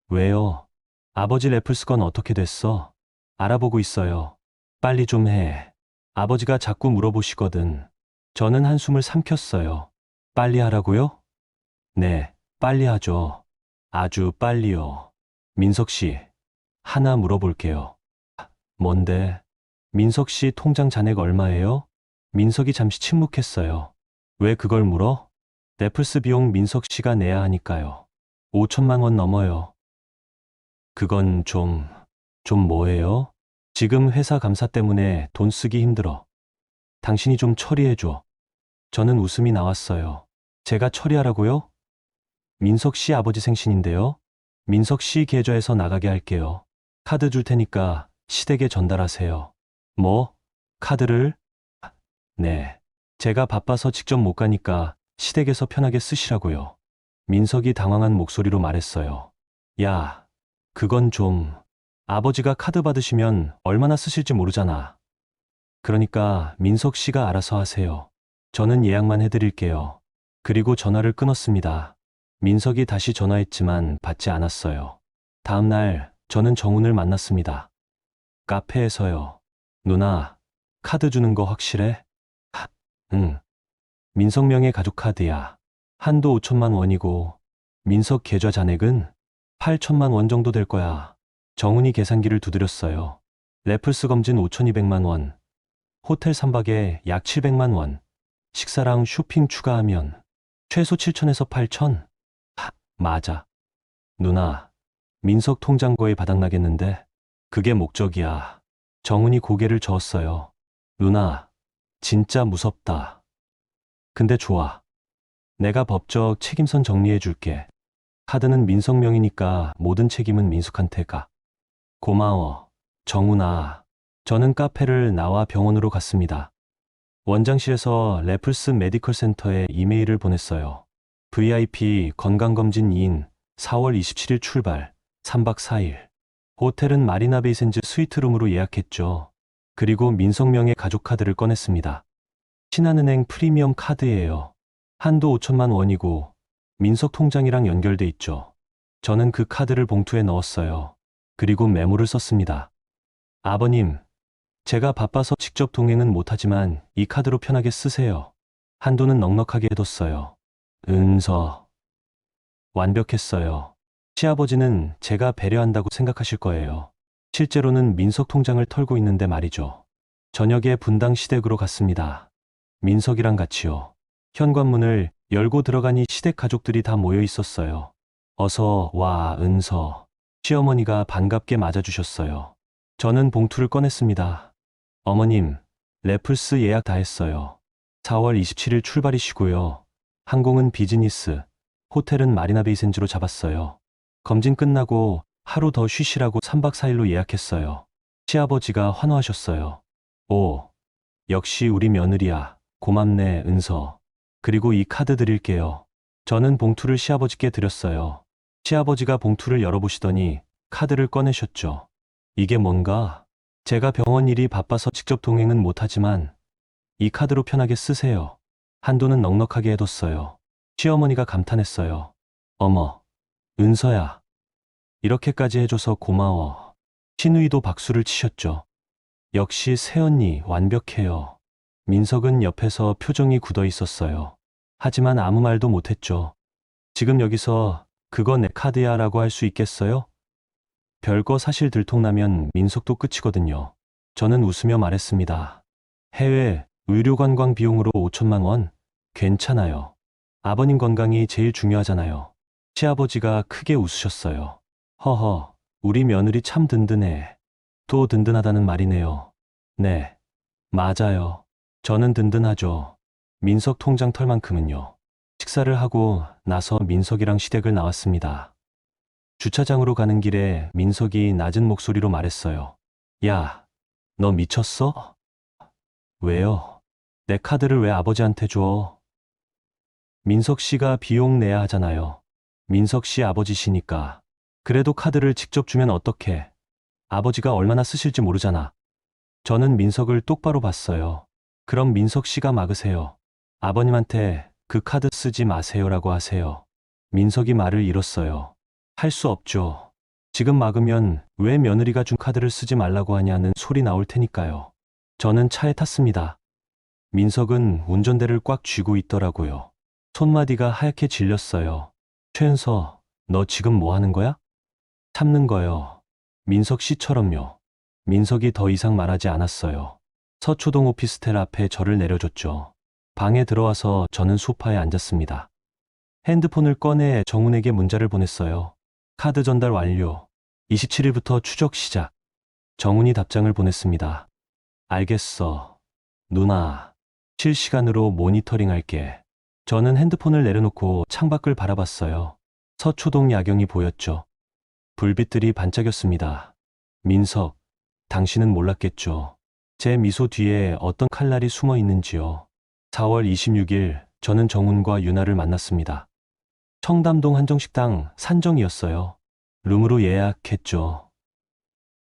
왜요? 아버지 레플스건 어떻게 됐어? 알아보고 있어요. 빨리 좀 해. 아버지가 자꾸 물어보시거든. 저는 한숨을 삼켰어요. 빨리 하라고요? 네, 빨리 하죠. 아주 빨리요. 민석 씨, 하나 물어볼게요. 뭔데? 민석 씨 통장 잔액 얼마예요? 민석이 잠시 침묵했어요. 왜 그걸 물어? 넷플스 비용 민석 씨가 내야 하니까요. 5천만 원 넘어요. 그건 좀 뭐예요? 지금 회사 감사 때문에 돈 쓰기 힘들어. 당신이 좀 처리해줘. 저는 웃음이 나왔어요. 제가 처리하라고요? 민석 씨 아버지 생신인데요. 민석 씨 계좌에서 나가게 할게요. 카드 줄 테니까 시댁에 전달하세요. 뭐? 카드를? 네. 제가 바빠서 직접 못 가니까 시댁에서 편하게 쓰시라고요. 민석이 당황한 목소리로 말했어요. 야, 그건 좀... 아버지가 카드 받으시면 얼마나 쓰실지 모르잖아. 그러니까 민석 씨가 알아서 하세요. 저는 예약만 해드릴게요. 그리고 전화를 끊었습니다. 민석이 다시 전화했지만 받지 않았어요. 다음 날 저는 정훈을 만났습니다. 카페에서요. 누나, 카드 주는 거 확실해? 응. 민석명의 가족 카드야. 한도 5천만 원이고 민석 계좌 잔액은 8천만 원 정도 될 거야. 정훈이 계산기를 두드렸어요. 레플스 검진 5,200만 원, 호텔 3박에 약 700만 원, 식사랑 쇼핑 추가하면 최소 7천에서 8천? 맞아. 누나, 민석 통장 거의 바닥나겠는데? 그게 목적이야. 정훈이 고개를 저었어요. 누나, 진짜 무섭다. 근데 좋아. 내가 법적 책임선 정리해 줄게. 카드는 민석 명이니까 모든 책임은 민숙한테 가. 고마워. 정훈아. 저는 카페를 나와 병원으로 갔습니다. 원장실에서 레플스 메디컬 센터에 이메일을 보냈어요. VIP 건강검진 2인 4월 27일 출발 3박 4일. 호텔은 마리나 베이센즈 스위트룸으로 예약했죠. 그리고 민석명의 가족 카드를 꺼냈습니다. 신한은행 프리미엄 카드예요. 한도 5천만 원이고 민석 통장이랑 연결돼 있죠. 저는 그 카드를 봉투에 넣었어요. 그리고 메모를 썼습니다. 아버님, 제가 바빠서 직접 동행은 못하지만 이 카드로 편하게 쓰세요. 한도는 넉넉하게 해뒀어요. 은서. 완벽했어요. 시아버지는 제가 배려한다고 생각하실 거예요. 실제로는 민석 통장을 털고 있는데 말이죠. 저녁에 분당 시댁으로 갔습니다. 민석이랑 같이요. 현관문을 열고 들어가니 시댁 가족들이 다 모여 있었어요. 어서 와, 은서. 시어머니가 반갑게 맞아주셨어요. 저는 봉투를 꺼냈습니다. 어머님, 레플스 예약 다 했어요. 4월 27일 출발이시고요. 항공은 비즈니스, 호텔은 마리나 베이센즈로 잡았어요. 검진 끝나고 하루 더 쉬시라고 3박 4일로 예약했어요. 시아버지가 환호하셨어요. 오, 역시 우리 며느리야. 고맙네, 은서. 그리고 이 카드 드릴게요. 저는 봉투를 시아버지께 드렸어요. 시아버지가 봉투를 열어보시더니 카드를 꺼내셨죠. 이게 뭔가? 제가 병원 일이 바빠서 직접 동행은 못하지만 이 카드로 편하게 쓰세요. 한도는 넉넉하게 해뒀어요. 시어머니가 감탄했어요. 어머, 은서야. 이렇게까지 해줘서 고마워. 신우이도 박수를 치셨죠. 역시 새언니 완벽해요. 민석은 옆에서 표정이 굳어 있었어요. 하지만 아무 말도 못했죠. 지금 여기서 그거 내 카드야 라고 할 수 있겠어요? 별거 사실 들통나면 민석도 끝이거든요. 저는 웃으며 말했습니다. 해외 의료 관광 비용으로 5천만 원? 괜찮아요. 아버님 건강이 제일 중요하잖아요. 시아버지가 크게 웃으셨어요. 허허, 우리 며느리 참 든든해. 또 든든하다는 말이네요. 네, 맞아요. 저는 든든하죠. 민석 통장 털만큼은요. 식사를 하고 나서 민석이랑 시댁을 나왔습니다. 주차장으로 가는 길에 민석이 낮은 목소리로 말했어요. 야, 너 미쳤어? 왜요? 내 카드를 왜 아버지한테 줘? 민석 씨가 비용 내야 하잖아요. 민석 씨 아버지시니까. 그래도 카드를 직접 주면 어떡해? 아버지가 얼마나 쓰실지 모르잖아. 저는 민석을 똑바로 봤어요. 그럼 민석 씨가 막으세요. 아버님한테 그 카드 쓰지 마세요라고 하세요. 민석이 말을 잃었어요. 할 수 없죠. 지금 막으면 왜 며느리가 준 카드를 쓰지 말라고 하냐는 소리 나올 테니까요. 저는 차에 탔습니다. 민석은 운전대를 꽉 쥐고 있더라고요. 손마디가 하얗게 질렸어요. 최은서, 너 지금 뭐 하는 거야? 참는 거요. 민석 씨처럼요. 민석이 더 이상 말하지 않았어요. 서초동 오피스텔 앞에 저를 내려줬죠. 방에 들어와서 저는 소파에 앉았습니다. 핸드폰을 꺼내 정훈에게 문자를 보냈어요. 카드 전달 완료. 27일부터 추적 시작. 정훈이 답장을 보냈습니다. 알겠어. 누나. 실시간으로 모니터링 할게. 저는 핸드폰을 내려놓고 창밖을 바라봤어요. 서초동 야경이 보였죠. 불빛들이 반짝였습니다. 민석, 당신은 몰랐겠죠. 제 미소 뒤에 어떤 칼날이 숨어 있는지요. 4월 26일, 저는 정훈과 유나를 만났습니다. 청담동 한정식당 산정이었어요. 룸으로 예약했죠.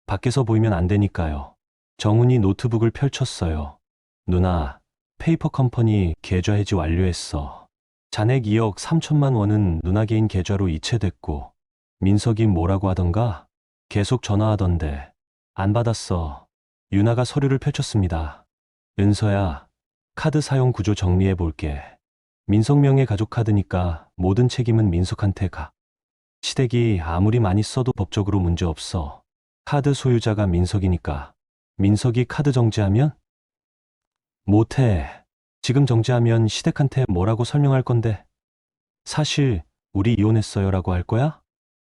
밖에서 보이면 안 되니까요. 정훈이 노트북을 펼쳤어요. 누나, 페이퍼 컴퍼니 계좌 해지 완료했어. 잔액 2억 3천만 원은 누나 개인 계좌로 이체됐고, 민석이 뭐라고 하던가? 계속 전화하던데. 안 받았어. 유나가 서류를 펼쳤습니다. 은서야, 카드 사용 구조 정리해 볼게. 민석 명의 가족 카드니까 모든 책임은 민석한테 가. 시댁이 아무리 많이 써도 법적으로 문제 없어. 카드 소유자가 민석이니까. 민석이 카드 정지하면? 못해. 지금 정지하면 시댁한테 뭐라고 설명할 건데. 사실 우리 이혼했어요라고 할 거야?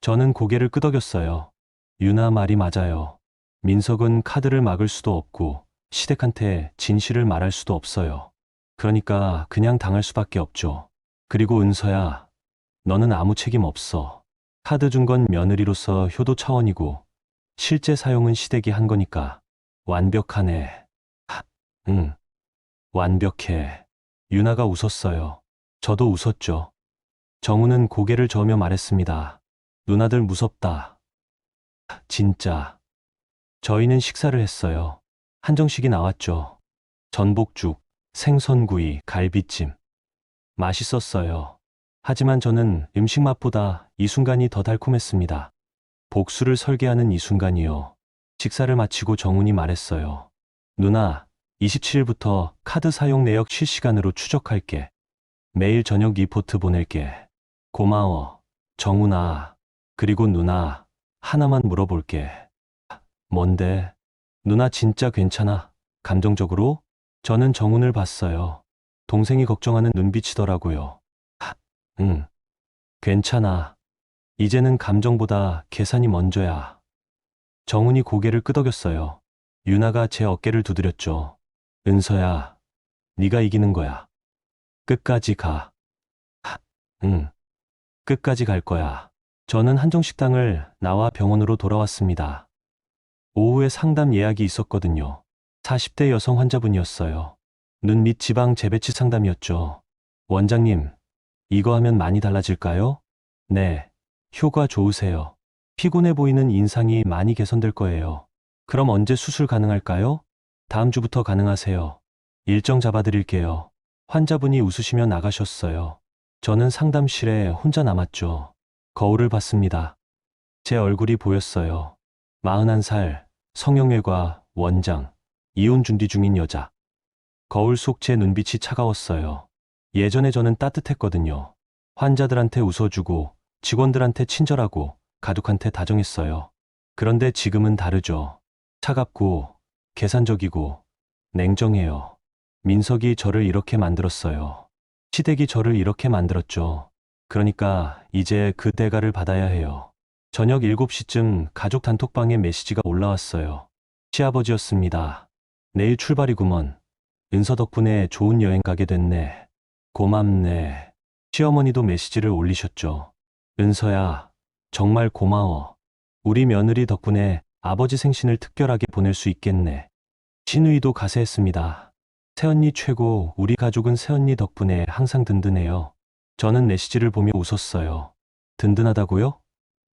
저는 고개를 끄덕였어요. 유나 말이 맞아요. 민석은 카드를 막을 수도 없고 시댁한테 진실을 말할 수도 없어요. 그러니까 그냥 당할 수밖에 없죠. 그리고 은서야, 너는 아무 책임 없어. 카드 준 건 며느리로서 효도 차원이고 실제 사용은 시댁이 한 거니까. 완벽하네. 응, 완벽해. 유나가 웃었어요. 저도 웃었죠. 정우는 고개를 저으며 말했습니다. 누나들 무섭다. 진짜. 저희는 식사를 했어요. 한정식이 나왔죠. 전복죽, 생선구이, 갈비찜. 맛있었어요. 하지만 저는 음식 맛보다 이 순간이 더 달콤했습니다. 복수를 설계하는 이 순간이요. 식사를 마치고 정훈이 말했어요. 누나, 27일부터 카드 사용 내역 실시간으로 추적할게. 매일 저녁 리포트 보낼게. 고마워, 정훈아. 그리고 누나, 하나만 물어볼게. 뭔데? 누나 진짜 괜찮아? 감정적으로? 저는 정훈을 봤어요. 동생이 걱정하는 눈빛이더라고요. 응, 괜찮아. 이제는 감정보다 계산이 먼저야. 정훈이 고개를 끄덕였어요. 유나가 제 어깨를 두드렸죠. 은서야, 네가 이기는 거야. 끝까지 가. 응, 끝까지 갈 거야. 저는 한정식당을 나와 병원으로 돌아왔습니다. 오후에 상담 예약이 있었거든요. 40대 여성 환자분이었어요. 눈 및 지방 재배치 상담이었죠. 원장님, 이거 하면 많이 달라질까요? 네, 효과 좋으세요. 피곤해 보이는 인상이 많이 개선될 거예요. 그럼 언제 수술 가능할까요? 다음 주부터 가능하세요. 일정 잡아드릴게요. 환자분이 웃으시며 나가셨어요. 저는 상담실에 혼자 남았죠. 거울을 봤습니다. 제 얼굴이 보였어요. 41살, 성형외과, 원장, 이혼 준비 중인 여자. 거울 속 제 눈빛이 차가웠어요. 예전에 저는 따뜻했거든요. 환자들한테 웃어주고, 직원들한테 친절하고, 가족한테 다정했어요. 그런데 지금은 다르죠. 차갑고, 계산적이고, 냉정해요. 민석이 저를 이렇게 만들었어요. 시댁이 저를 이렇게 만들었죠. 그러니까 이제 그 대가를 받아야 해요. 저녁 7시쯤 가족 단톡방에 메시지가 올라왔어요. 시아버지였습니다. 내일 출발이구먼. 은서 덕분에 좋은 여행 가게 됐네. 고맙네. 시어머니도 메시지를 올리셨죠. 은서야, 정말 고마워. 우리 며느리 덕분에 아버지 생신을 특별하게 보낼 수 있겠네. 신우이도 가세했습니다. 새언니 최고, 우리 가족은 새언니 덕분에 항상 든든해요. 저는 메시지를 보며 웃었어요. 든든하다고요?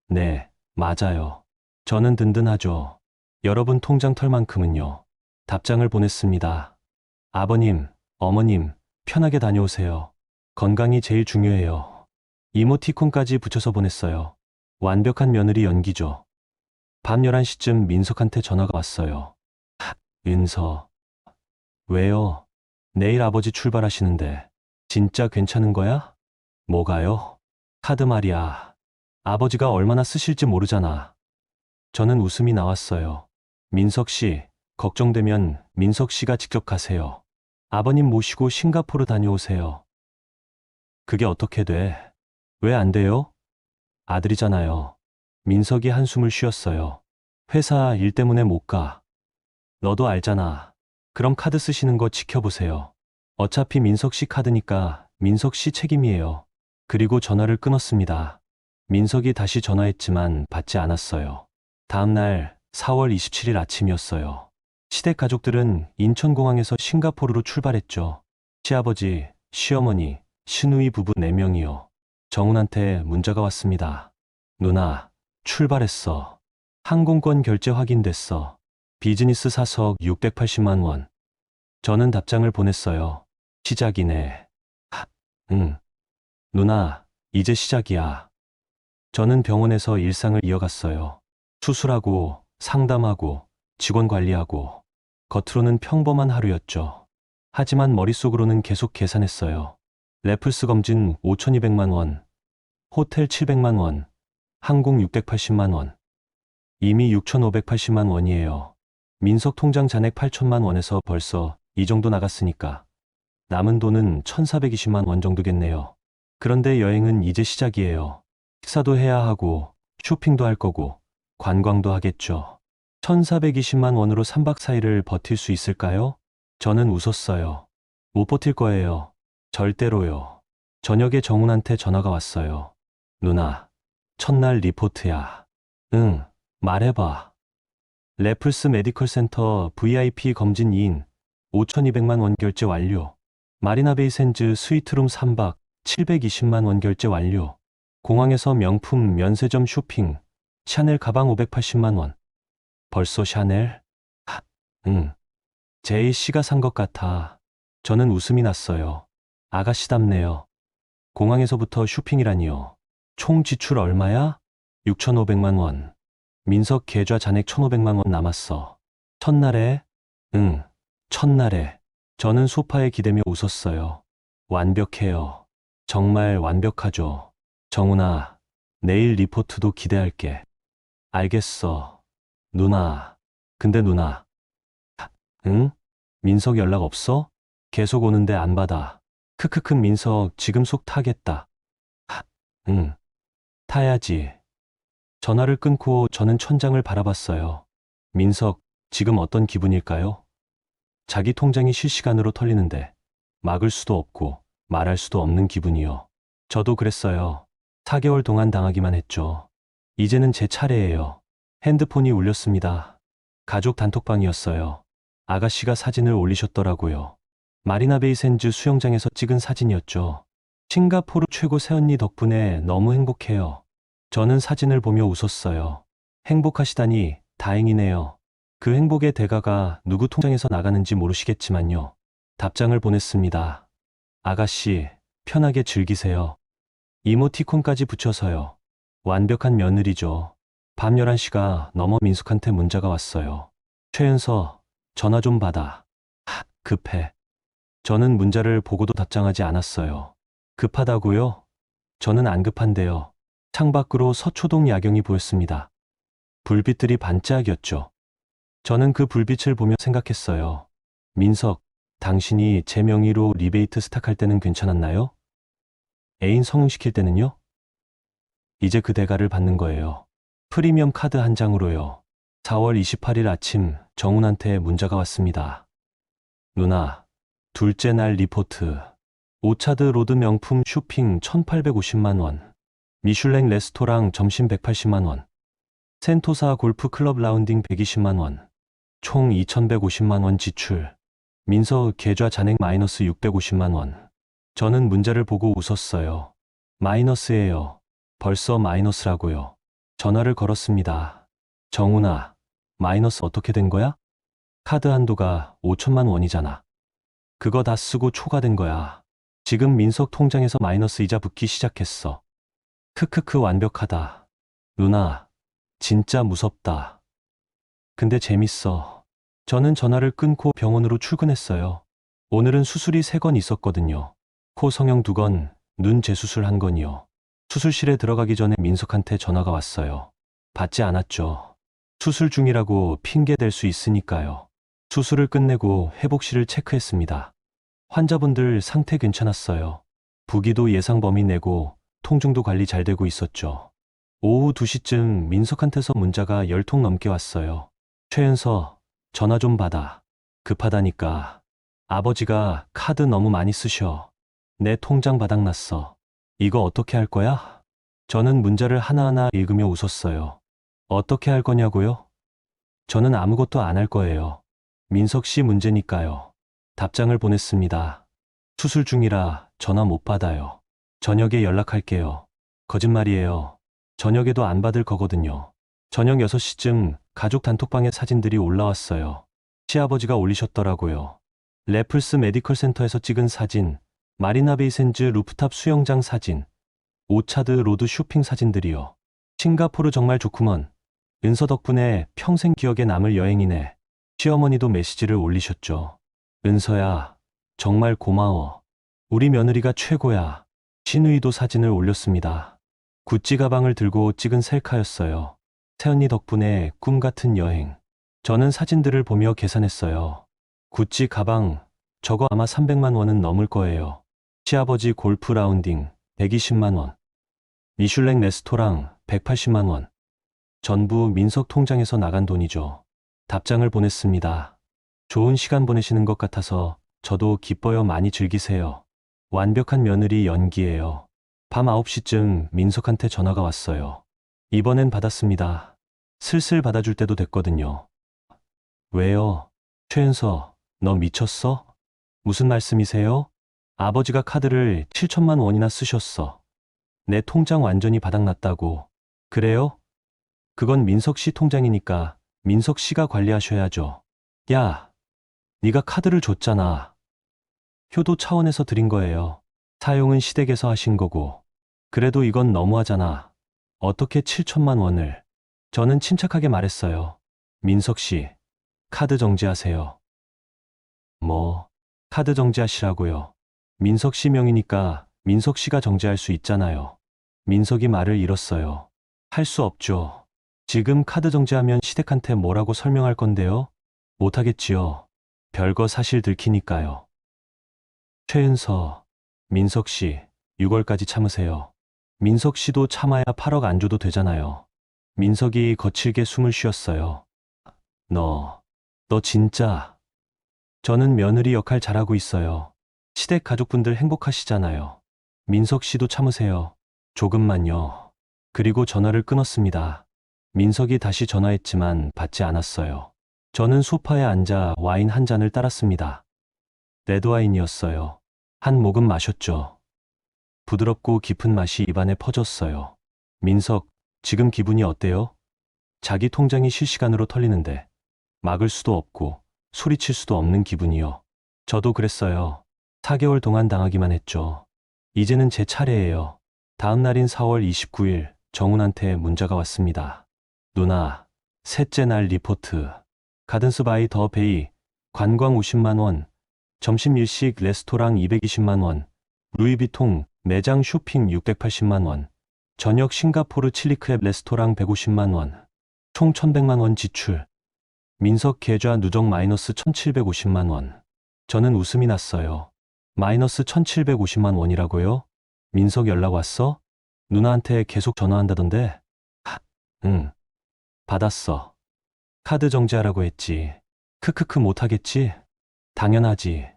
네, 맞아요. 저는 든든하죠. 여러분 통장 털만큼은요. 답장을 보냈습니다. 아버님, 어머님, 편하게 다녀오세요. 건강이 제일 중요해요. 이모티콘까지 붙여서 보냈어요. 완벽한 며느리 연기죠. 밤 11시쯤 민석한테 전화가 왔어요. 은서. 왜요? 내일 아버지 출발하시는데. 진짜 괜찮은 거야? 뭐가요? 카드 말이야. 아버지가 얼마나 쓰실지 모르잖아. 저는 웃음이 나왔어요. 민석 씨, 걱정되면 민석 씨가 직접 가세요. 아버님 모시고 싱가포르 다녀오세요. 그게 어떻게 돼? 왜 안 돼요? 아들이잖아요. 민석이 한숨을 쉬었어요. 회사 일 때문에 못 가. 너도 알잖아. 그럼 카드 쓰시는 거 지켜보세요. 어차피 민석 씨 카드니까 민석 씨 책임이에요. 그리고 전화를 끊었습니다. 민석이 다시 전화했지만 받지 않았어요. 다음 날 4월 27일 아침이었어요. 시댁 가족들은 인천공항에서 싱가포르로 출발했죠. 시아버지, 시어머니, 시누이 부부 4명이요. 정훈한테 문자가 왔습니다. 누나, 출발했어. 항공권 결제 확인됐어. 비즈니스 사석 680만 원. 저는 답장을 보냈어요. 시작이네. 응. 누나, 이제 시작이야. 저는 병원에서 일상을 이어갔어요. 수술하고, 상담하고, 직원 관리하고. 겉으로는 평범한 하루였죠. 하지만 머릿속으로는 계속 계산했어요. 레플스 검진 5,200만 원, 호텔 700만 원, 항공 680만 원. 이미 6,580만 원이에요. 민석 통장 잔액 8천만 원에서 벌써 이 정도 나갔으니까 남은 돈은 1,420만 원 정도겠네요. 그런데 여행은 이제 시작이에요. 식사도 해야 하고 쇼핑도 할 거고 관광도 하겠죠. 1,420만 원으로 3박 4일을 버틸 수 있을까요? 저는 웃었어요. 못 버틸 거예요. 절대로요. 저녁에 정훈한테 전화가 왔어요. 누나, 첫날 리포트야. 응, 말해봐. 레플스 메디컬 센터 VIP 검진 2인 5,200만 원 결제 완료. 마리나베이 샌즈 스위트룸 3박 720만 원 결제 완료. 공항에서 명품 면세점 쇼핑 샤넬 가방 580만 원. 벌써 샤넬? 응. 제이 씨가 산 것 같아. 저는 웃음이 났어요. 아가씨답네요. 공항에서부터 쇼핑이라니요. 총 지출 얼마야? 6,500만 원. 민석 계좌 잔액 1,500만 원 남았어. 첫날에? 응, 첫날에. 저는 소파에 기대며 웃었어요. 완벽해요. 정말 완벽하죠. 정훈아, 내일 리포트도 기대할게. 알겠어. 누나. 근데 누나. 응? 민석 연락 없어? 계속 오는데 안 받아. 크크크 민석 지금 속 타겠다. 응. 타야지. 전화를 끊고 저는 천장을 바라봤어요. 민석, 지금 어떤 기분일까요? 자기 통장이 실시간으로 털리는데 막을 수도 없고 말할 수도 없는 기분이요. 저도 그랬어요. 4개월 동안 당하기만 했죠. 이제는 제 차례예요. 핸드폰이 울렸습니다. 가족 단톡방이었어요. 아가씨가 사진을 올리셨더라고요. 마리나베이 샌즈 수영장에서 찍은 사진이었죠. 싱가포르 최고 새언니 덕분에 너무 행복해요. 저는 사진을 보며 웃었어요. 행복하시다니 다행이네요. 그 행복의 대가가 누구 통장에서 나가는지 모르시겠지만요. 답장을 보냈습니다. 아가씨, 편하게 즐기세요. 이모티콘까지 붙여서요. 완벽한 며느리죠. 밤 11시가 넘어 민숙한테 문자가 왔어요. 최은서, 전화 좀 받아. 급해. 저는 문자를 보고도 답장하지 않았어요. 급하다고요? 저는 안 급한데요. 창밖으로 서초동 야경이 보였습니다. 불빛들이 반짝였죠. 저는 그 불빛을 보며 생각했어요. 민석, 당신이 제 명의로 리베이트 스탁할 때는 괜찮았나요? 애인 성형시킬 때는요? 이제 그 대가를 받는 거예요. 프리미엄 카드 한 장으로요. 4월 28일 아침 정훈한테 문자가 왔습니다. 누나, 둘째 날 리포트. 오차드 로드 명품 쇼핑 1,850만 원. 미슐랭 레스토랑 점심 180만 원. 센토사 골프 클럽 라운딩 120만 원. 총 2,150만 원 지출. 민서 계좌 잔액 마이너스 650만 원. 저는 문자를 보고 웃었어요. 마이너스예요. 벌써 마이너스라고요. 전화를 걸었습니다. 정훈아, 마이너스 어떻게 된 거야? 카드 한도가 5천만 원이잖아. 그거 다 쓰고 초과된 거야. 지금 민석 통장에서 마이너스 이자 붙기 시작했어. 크크크 완벽하다. 누나, 진짜 무섭다. 근데 재밌어. 저는 전화를 끊고 병원으로 출근했어요. 오늘은 수술이 3건 있었거든요. 코 성형 2건, 눈 재수술 1건이요. 수술실에 들어가기 전에 민석한테 전화가 왔어요. 받지 않았죠. 수술 중이라고 핑계 댈 수 있으니까요. 수술을 끝내고 회복실을 체크했습니다. 환자분들 상태 괜찮았어요. 부기도 예상 범위 내고 통증도 관리 잘 되고 있었죠. 오후 2시쯤 민석한테서 문자가 10통 넘게 왔어요. 최은서, 전화 좀 받아. 급하다니까. 아버지가 카드 너무 많이 쓰셔. 내 통장 바닥났어. 이거 어떻게 할 거야? 저는 문자를 하나하나 읽으며 웃었어요. 어떻게 할 거냐고요? 저는 아무것도 안 할 거예요. 민석 씨 문제니까요. 답장을 보냈습니다. 수술 중이라 전화 못 받아요. 저녁에 연락할게요. 거짓말이에요. 저녁에도 안 받을 거거든요. 저녁 6시쯤 가족 단톡방에 사진들이 올라왔어요. 시아버지가 올리셨더라고요. 레플스 메디컬 센터에서 찍은 사진, 마리나 베이 샌즈 루프탑 수영장 사진, 오차드 로드 쇼핑 사진들이요. 싱가포르 정말 좋구먼. 은서 덕분에 평생 기억에 남을 여행이네. 시어머니도 메시지를 올리셨죠. 은서야, 정말 고마워. 우리 며느리가 최고야. 신우이도 사진을 올렸습니다. 구찌 가방을 들고 찍은 셀카였어요. 새언니 덕분에 꿈 같은 여행. 저는 사진들을 보며 계산했어요. 구찌 가방, 저거 아마 300만 원은 넘을 거예요. 시아버지 골프 라운딩, 120만 원. 미슐랭 레스토랑, 180만 원. 전부 민석 통장에서 나간 돈이죠. 답장을 보냈습니다. 좋은 시간 보내시는 것 같아서 저도 기뻐요. 많이 즐기세요. 완벽한 며느리 연기예요. 밤 9시쯤 민석한테 전화가 왔어요. 이번엔 받았습니다. 슬슬 받아줄 때도 됐거든요. 왜요? 최은서, 너 미쳤어? 무슨 말씀이세요? 아버지가 카드를 7천만 원이나 쓰셨어. 내 통장 완전히 바닥났다고. 그래요? 그건 민석 씨 통장이니까 민석 씨가 관리하셔야죠. 야, 네가 카드를 줬잖아. 효도 차원에서 드린 거예요. 사용은 시댁에서 하신 거고. 그래도 이건 너무하잖아. 어떻게 7천만 원을. 저는 침착하게 말했어요. 민석 씨, 카드 정지하세요. 뭐, 카드 정지하시라고요. 민석 씨 명이니까 민석 씨가 정지할 수 있잖아요. 민석이 말을 잃었어요. 할 수 없죠. 지금 카드 정지하면 시댁한테 뭐라고 설명할 건데요? 못하겠지요. 별거 사실 들키니까요. 최은서, 민석 씨, 6월까지 참으세요. 민석 씨도 참아야 8억 안 줘도 되잖아요. 민석이 거칠게 숨을 쉬었어요. 너 진짜. 저는 며느리 역할 잘하고 있어요. 시댁 가족분들 행복하시잖아요. 민석 씨도 참으세요. 조금만요. 그리고 전화를 끊었습니다. 민석이 다시 전화했지만 받지 않았어요. 저는 소파에 앉아 와인 한 잔을 따랐습니다. 레드와인이었어요. 한 모금 마셨죠. 부드럽고 깊은 맛이 입안에 퍼졌어요. 민석, 지금 기분이 어때요? 자기 통장이 실시간으로 털리는데 막을 수도 없고 소리칠 수도 없는 기분이요. 저도 그랬어요. 4개월 동안 당하기만 했죠. 이제는 제 차례예요. 다음 날인 4월 29일 정훈한테 문자가 왔습니다. 누나, 셋째 날 리포트. 가든스 바이 더 베이, 관광 50만 원, 점심 일식 레스토랑 220만 원, 루이비통 매장 쇼핑 680만 원, 저녁 싱가포르 칠리크랩 레스토랑 150만 원, 총 1100만 원 지출. 민석 계좌 누적 마이너스 1750만 원. 저는 웃음이 났어요. 마이너스 1750만 원이라고요? 민석 연락 왔어? 누나한테 계속 전화한다던데? 응. 받았어. 카드 정지하라고 했지. 크크크 못하겠지? 당연하지.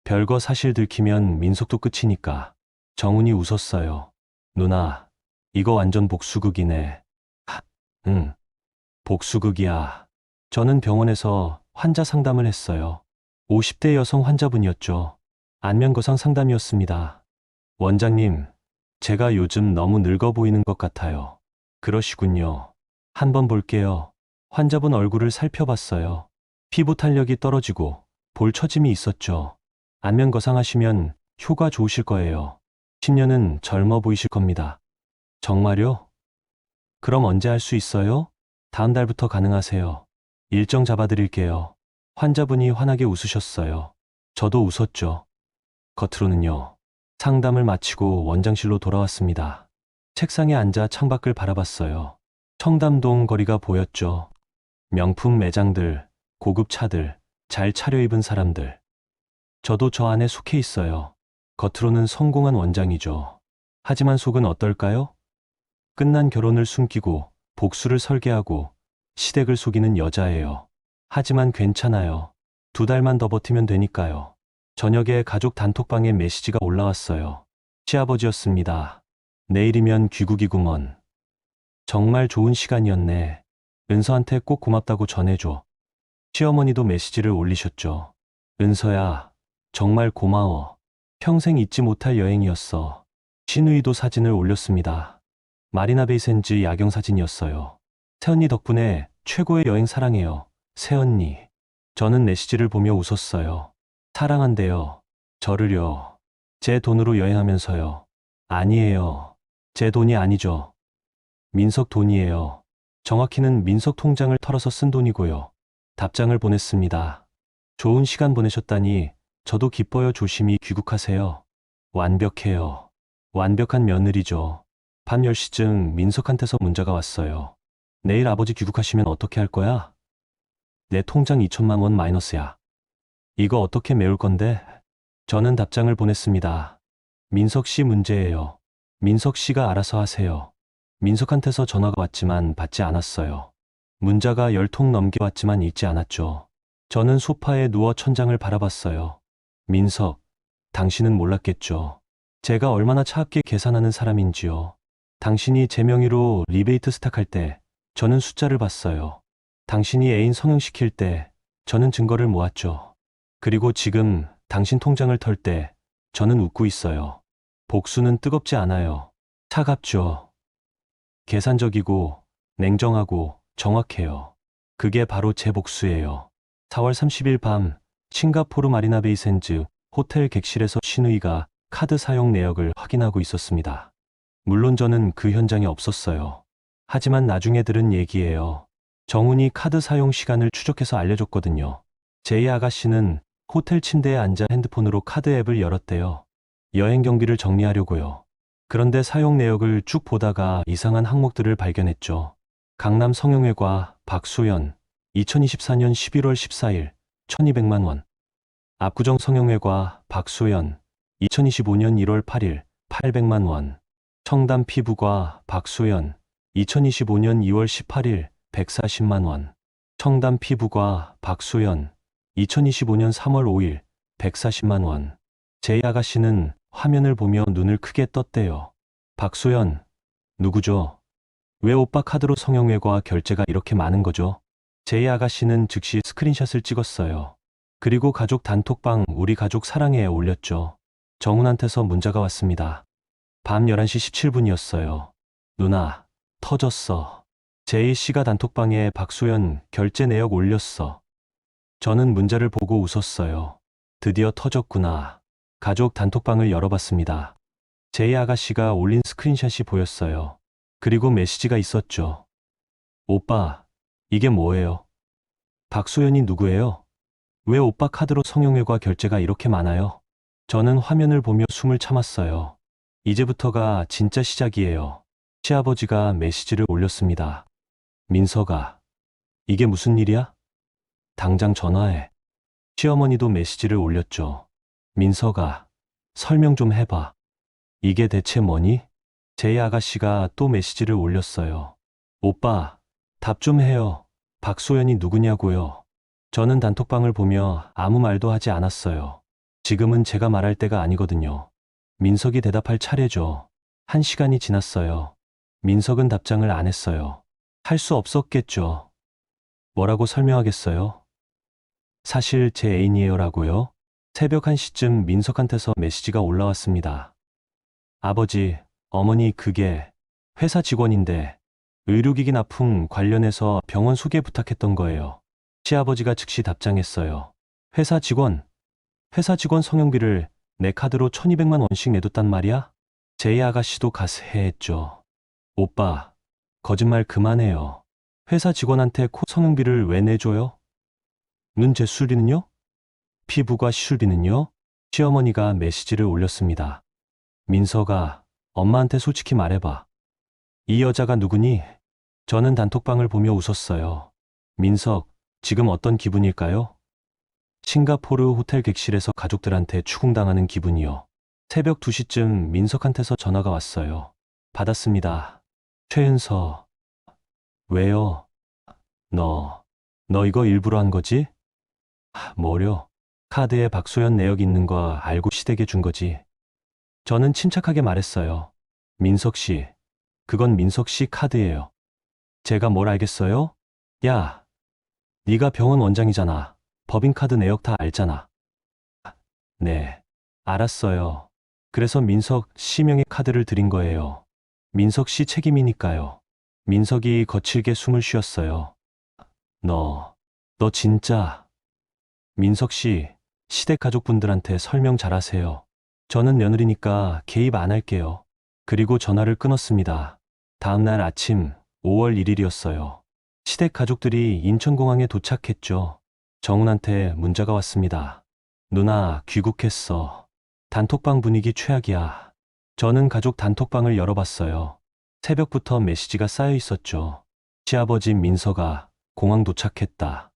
별거 사실 들키면 민석도 끝이니까. 정훈이 웃었어요. 누나, 이거 완전 복수극이네. 응. 복수극이야. 저는 병원에서 환자 상담을 했어요. 50대 여성 환자분이었죠. 안면거상 상담이었습니다. 원장님, 제가 요즘 너무 늙어 보이는 것 같아요. 그러시군요. 한번 볼게요. 환자분 얼굴을 살펴봤어요. 피부 탄력이 떨어지고 볼 처짐이 있었죠. 안면거상 하시면 효과 좋으실 거예요. 10년은 젊어 보이실 겁니다. 정말요? 그럼 언제 할 수 있어요? 다음 달부터 가능하세요. 일정 잡아드릴게요. 환자분이 환하게 웃으셨어요. 저도 웃었죠. 겉으로는요. 상담을 마치고 원장실로 돌아왔습니다. 책상에 앉아 창밖을 바라봤어요. 청담동 거리가 보였죠. 명품 매장들, 고급 차들, 잘 차려입은 사람들. 저도 저 안에 속해 있어요. 겉으로는 성공한 원장이죠. 하지만 속은 어떨까요? 끝난 결혼을 숨기고 복수를 설계하고 시댁을 속이는 여자예요. 하지만 괜찮아요. 2달만 더 버티면 되니까요. 저녁에 가족 단톡방에 메시지가 올라왔어요. 시아버지였습니다. 내일이면 귀국이구먼. 정말 좋은 시간이었네. 은서한테 꼭 고맙다고 전해줘. 시어머니도 메시지를 올리셨죠. 은서야, 정말 고마워. 평생 잊지 못할 여행이었어. 시누이도 사진을 올렸습니다. 마리나 베이 샌즈 야경 사진이었어요. 새언니 덕분에 최고의 여행 사랑해요. 새언니. 저는 메시지를 보며 웃었어요. 사랑한대요. 저를요. 제 돈으로 여행하면서요. 아니에요. 제 돈이 아니죠. 민석 돈이에요. 정확히는 민석 통장을 털어서 쓴 돈이고요. 답장을 보냈습니다. 좋은 시간 보내셨다니 저도 기뻐요. 조심히 귀국하세요. 완벽해요. 완벽한 며느리죠. 밤 10시쯤 민석한테서 문자가 왔어요. 내일 아버지 귀국하시면 어떻게 할 거야? 내 통장 2천만 원 마이너스야. 이거 어떻게 메울 건데? 저는 답장을 보냈습니다. 민석 씨 문제예요. 민석 씨가 알아서 하세요. 민석한테서 전화가 왔지만 받지 않았어요. 문자가 10통 넘게 왔지만 읽지 않았죠. 저는 소파에 누워 천장을 바라봤어요. 민석, 당신은 몰랐겠죠. 제가 얼마나 차갑게 계산하는 사람인지요. 당신이 제 명의로 리베이트 스탁할 때 저는 숫자를 봤어요. 당신이 애인 성형시킬 때 저는 증거를 모았죠. 그리고 지금 당신 통장을 털 때 저는 웃고 있어요. 복수는 뜨겁지 않아요. 차갑죠. 계산적이고 냉정하고 정확해요. 그게 바로 제 복수예요. 4월 30일 밤 싱가포르 마리나 베이 샌즈 호텔 객실에서 시누이가 카드 사용 내역을 확인하고 있었습니다. 물론 저는 그 현장에 없었어요. 하지만 나중에 들은 얘기예요. 정훈이 카드 사용 시간을 추적해서 알려줬거든요. 제이 아가씨는 호텔 침대에 앉아 핸드폰으로 카드 앱을 열었대요. 여행 경비를 정리하려고요. 그런데 사용 내역을 쭉 보다가 이상한 항목들을 발견했죠. 강남 성형외과 박소연 2024년 11월 14일 1200만 원. 압구정 성형외과 박소연 2025년 1월 8일 800만 원. 청담 피부과 박소연 2025년 2월 18일 140만 원. 청담 피부과 박소연 2025년 3월 5일 140만 원. 제이 아가씨는 화면을 보며 눈을 크게 떴대요. 박소연, 누구죠? 왜 오빠 카드로 성형외과 결제가 이렇게 많은 거죠? 제이 아가씨는 즉시 스크린샷을 찍었어요. 그리고 가족 단톡방 우리 가족 사랑해에 올렸죠. 정훈한테서 문자가 왔습니다. 밤 11시 17분이었어요. 누나, 터졌어. 제이씨가 단톡방에 박소연 결제 내역 올렸어. 저는 문자를 보고 웃었어요. 드디어 터졌구나. 가족 단톡방을 열어봤습니다. 제이 아가씨가 올린 스크린샷이 보였어요. 그리고 메시지가 있었죠. 오빠, 이게 뭐예요? 박소연이 누구예요? 왜 오빠 카드로 성형외과 결제가 이렇게 많아요? 저는 화면을 보며 숨을 참았어요. 이제부터가 진짜 시작이에요. 시아버지가 메시지를 올렸습니다. 민서가, 이게 무슨 일이야? 당장 전화해. 시어머니도 메시지를 올렸죠. 민서가, 설명 좀 해봐. 이게 대체 뭐니? 제이 아가씨가 또 메시지를 올렸어요. 오빠, 답 좀 해요. 박소연이 누구냐고요. 저는 단톡방을 보며 아무 말도 하지 않았어요. 지금은 제가 말할 때가 아니거든요. 민석이 대답할 차례죠. 1시간이 지났어요. 민석은 답장을 안 했어요. 할 수 없었겠죠. 뭐라고 설명하겠어요? 사실 제 애인이에요라고요? 새벽 1시쯤 민석한테서 메시지가 올라왔습니다. 아버지, 어머니 그게 회사 직원인데 의료기기 납품 관련해서 병원 소개 부탁했던 거예요. 시아버지가 즉시 답장했어요. 회사 직원 성형비를 내 카드로 1200만 원씩 내뒀단 말이야? 제이 아가씨도 가스해했죠. 오빠, 거짓말 그만해요. 회사 직원한테 코 성형비를 왜 내줘요? 눈 제술비는요? 피부과 시술비는요? 시어머니가 메시지를 올렸습니다. 민서가, 엄마한테 솔직히 말해봐. 이 여자가 누구니? 저는 단톡방을 보며 웃었어요. 민석, 지금 어떤 기분일까요? 싱가포르 호텔 객실에서 가족들한테 추궁당하는 기분이요. 새벽 2시쯤 민석한테서 전화가 왔어요. 받았습니다. 최은서. 왜요? 너 이거 일부러 한 거지? 뭐려? 카드에 박소연 내역 있는 거 알고 시댁에 준 거지. 저는 침착하게 말했어요. 민석 씨, 그건 민석 씨 카드예요. 제가 뭘 알겠어요? 야, 네가 병원 원장이잖아. 법인카드 내역 다 알잖아. 네, 알았어요. 그래서 민석 씨 명의 카드를 드린 거예요. 민석 씨 책임이니까요. 민석이 거칠게 숨을 쉬었어요. 너 진짜. 민석 씨, 시댁 가족분들한테 설명 잘하세요. 저는 며느리니까 개입 안 할게요. 그리고 전화를 끊었습니다. 다음날 아침 5월 1일이었어요. 시댁 가족들이 인천공항에 도착했죠. 정훈한테 문자가 왔습니다. 누나, 귀국했어. 단톡방 분위기 최악이야. 저는 가족 단톡방을 열어봤어요. 새벽부터 메시지가 쌓여 있었죠. 시아버지 민서가 공항 도착했다.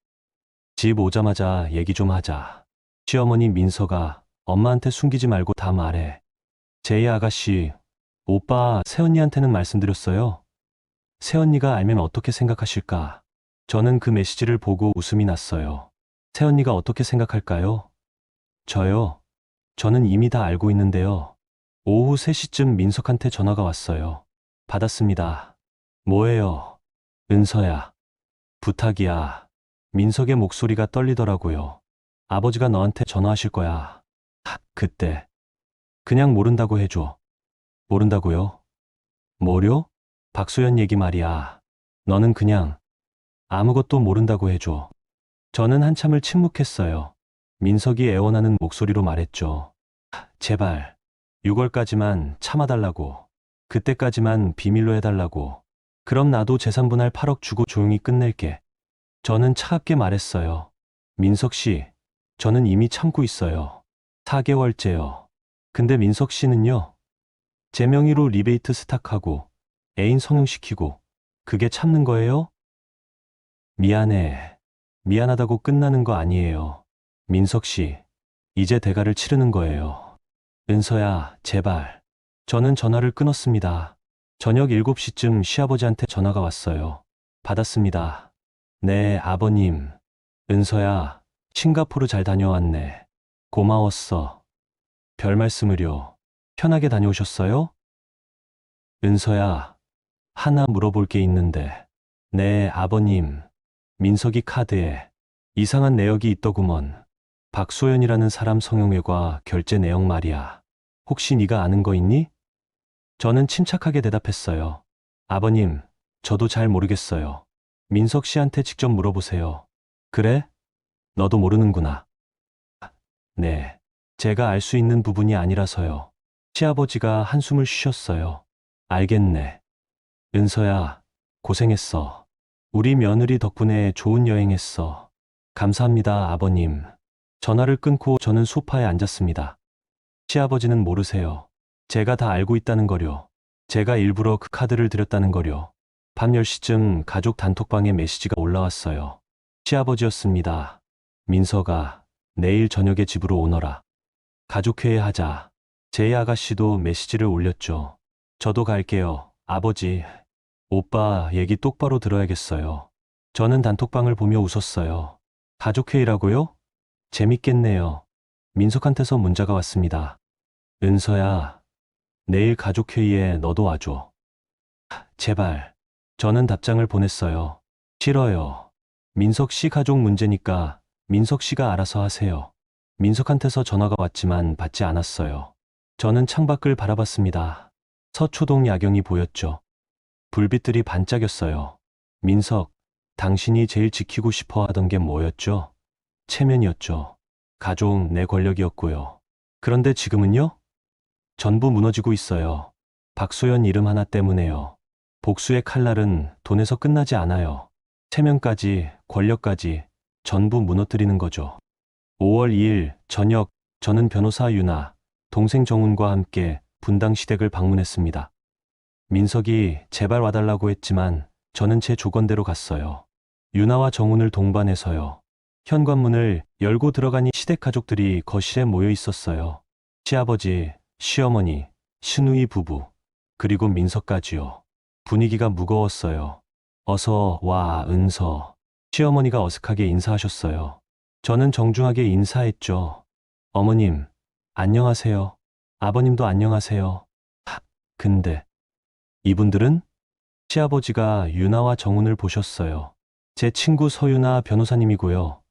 집 오자마자 얘기 좀 하자. 시어머니 민서가 엄마한테 숨기지 말고 다 말해. 제이 아가씨, 오빠 새언니한테는 말씀드렸어요. 새언니가 알면 어떻게 생각하실까? 저는 그 메시지를 보고 웃음이 났어요. 새언니가 어떻게 생각할까요? 저요? 저는 이미 다 알고 있는데요. 오후 3시쯤 민석한테 전화가 왔어요. 받았습니다. 뭐예요? 은서야. 부탁이야. 민석의 목소리가 떨리더라고요. 아버지가 너한테 전화하실 거야. 그때. 그냥 모른다고 해줘. 모른다고요? 뭐려? 박소연 얘기 말이야. 너는 그냥 아무것도 모른다고 해줘. 저는 한참을 침묵했어요. 민석이 애원하는 목소리로 말했죠. 제발 6월까지만 참아달라고. 그때까지만 비밀로 해달라고. 그럼 나도 재산분할 8억 주고 조용히 끝낼게. 저는 차갑게 말했어요. 민석 씨, 저는 이미 참고 있어요. 4개월째요. 근데 민석 씨는요? 제 명의로 리베이트 스탁하고 애인 성형시키고 그게 참는 거예요? 미안해. 미안하다고 끝나는 거 아니에요. 민석 씨, 이제 대가를 치르는 거예요. 은서야, 제발. 저는 전화를 끊었습니다. 저녁 7시쯤 시아버지한테 전화가 왔어요. 받았습니다. 네, 아버님. 은서야, 싱가포르 잘 다녀왔네. 고마웠어. 별 말씀을요. 편하게 다녀오셨어요? 은서야, 하나 물어볼 게 있는데. 네, 아버님. 민석이 카드에 이상한 내역이 있더구먼. 박소연이라는 사람 성형외과 결제 내역 말이야. 혹시 네가 아는 거 있니? 저는 침착하게 대답했어요. 아버님, 저도 잘 모르겠어요. 민석 씨한테 직접 물어보세요. 그래? 너도 모르는구나. 네. 제가 알 수 있는 부분이 아니라서요. 시아버지가 한숨을 쉬셨어요. 알겠네. 은서야, 고생했어. 우리 며느리 덕분에 좋은 여행했어. 감사합니다, 아버님. 전화를 끊고 저는 소파에 앉았습니다. 시아버지는 모르세요. 제가 다 알고 있다는 거려. 제가 일부러 그 카드를 드렸다는 거려. 밤 10시쯤 가족 단톡방에 메시지가 올라왔어요. 시아버지였습니다. 민서가 내일 저녁에 집으로 오너라. 가족회의 하자. 제이 아가씨도 메시지를 올렸죠. 저도 갈게요. 아버지. 오빠 얘기 똑바로 들어야겠어요. 저는 단톡방을 보며 웃었어요. 가족회의라고요? 재밌겠네요. 민석한테서 문자가 왔습니다. 은서야, 내일 가족회의에 너도 와줘. 제발. 저는 답장을 보냈어요. 싫어요. 민석 씨 가족 문제니까 민석 씨가 알아서 하세요. 민석한테서 전화가 왔지만 받지 않았어요. 저는 창밖을 바라봤습니다. 서초동 야경이 보였죠. 불빛들이 반짝였어요. 민석, 당신이 제일 지키고 싶어 하던 게 뭐였죠? 체면이었죠. 가족, 내 권력이었고요. 그런데 지금은요? 전부 무너지고 있어요. 박소연 이름 하나 때문에요. 복수의 칼날은 돈에서 끝나지 않아요. 체면까지, 권력까지 전부 무너뜨리는 거죠. 5월 2일 저녁, 저는 변호사 유나, 동생 정훈과 함께 분당 시댁을 방문했습니다. 민석이 제발 와달라고 했지만 저는 제 조건대로 갔어요. 유나와 정훈을 동반해서요. 현관문을 열고 들어가니 시댁 가족들이 거실에 모여 있었어요. 시아버지, 시어머니, 시누이 부부, 그리고 민석까지요. 분위기가 무거웠어요. 어서 와, 은서. 시어머니가 어색하게 인사하셨어요. 저는 정중하게 인사했죠. 어머님, 안녕하세요. 아버님도 안녕하세요. 근데 이분들은? 시아버지가 유나와 정훈을 보셨어요. 제 친구 서유나 변호사님이고요.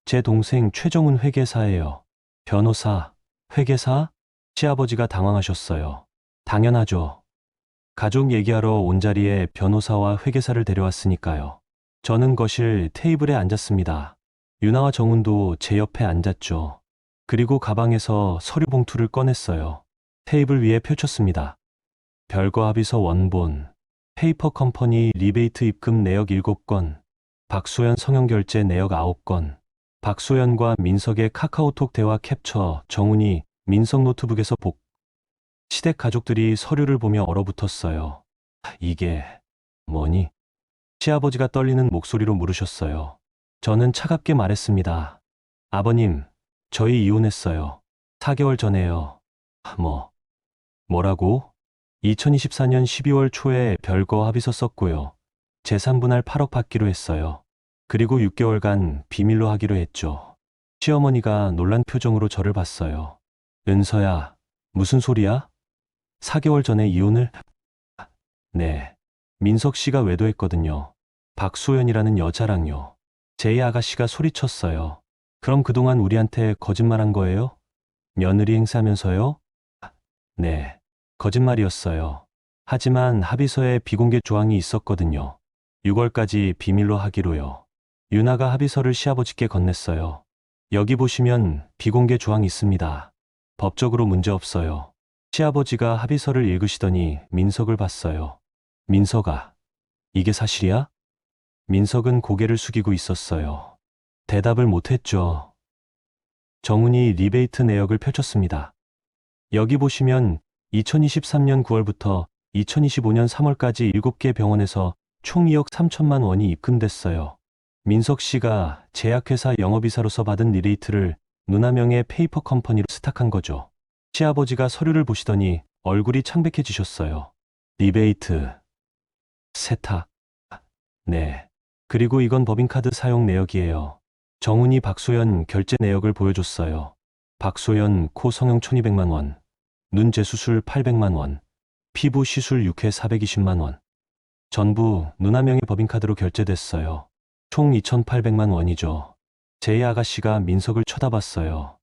제 동생 최정훈 회계사예요. 변호사, 회계사? 시아버지가 당황하셨어요. 당연하죠. 가족 얘기하러 온 자리에 변호사와 회계사를 데려왔으니까요. 저는 거실 테이블에 앉았습니다. 유나와 정훈도 제 옆에 앉았죠. 그리고 가방에서 서류 봉투를 꺼냈어요. 테이블 위에 펼쳤습니다. 별거 합의서 원본, 페이퍼 컴퍼니 리베이트 입금 내역 7건, 박소연 성형 결제 내역 9건, 박소연과 민석의 카카오톡 대화 캡처, 정훈이 민석 노트북에서 시댁 가족들이 서류를 보며 얼어붙었어요. 이게 뭐니? 시아버지가 떨리는 목소리로 물으셨어요. 저는 차갑게 말했습니다. 아버님, 저희 이혼했어요. 4개월 전에요. 뭐라고? 2024년 12월 초에 별거 합의서 썼고요. 재산 분할 8억 받기로 했어요. 그리고 6개월간 비밀로 하기로 했죠. 시어머니가 놀란 표정으로 저를 봤어요. 은서야, 무슨 소리야? 4개월 전에 이혼을? 네. 민석 씨가 외도했거든요. 박소연이라는 여자랑요. 제이 아가씨가 소리쳤어요. 그럼 그동안 우리한테 거짓말한 거예요? 며느리 행세하면서요? 네. 거짓말이었어요. 하지만 합의서에 비공개 조항이 있었거든요. 6월까지 비밀로 하기로요. 유나가 합의서를 시아버지께 건넸어요. 여기 보시면 비공개 조항이 있습니다. 법적으로 문제 없어요. 시아버지가 합의서를 읽으시더니 민석을 봤어요. 민석아, 이게 사실이야? 민석은 고개를 숙이고 있었어요. 대답을 못했죠. 정훈이 리베이트 내역을 펼쳤습니다. 여기 보시면 2023년 9월부터 2025년 3월까지 7개 병원에서 총 2억 3천만 원이 입금됐어요. 민석 씨가 제약회사 영업이사로서 받은 리베이트를 누나명의 페이퍼 컴퍼니로 스탁한 거죠. 시아버지가 서류를 보시더니 얼굴이 창백해지셨어요. 리베이트, 세탁. 네. 그리고 이건 법인카드 사용 내역이에요. 정훈이 박소연 결제 내역을 보여줬어요. 박소연 코 성형 1200만 원, 눈 재수술 800만 원, 피부 시술 6회 420만 원. 전부 누나명의 법인카드로 결제됐어요. 총 2800만 원이죠. 제이 아가씨가 민석을 쳐다봤어요.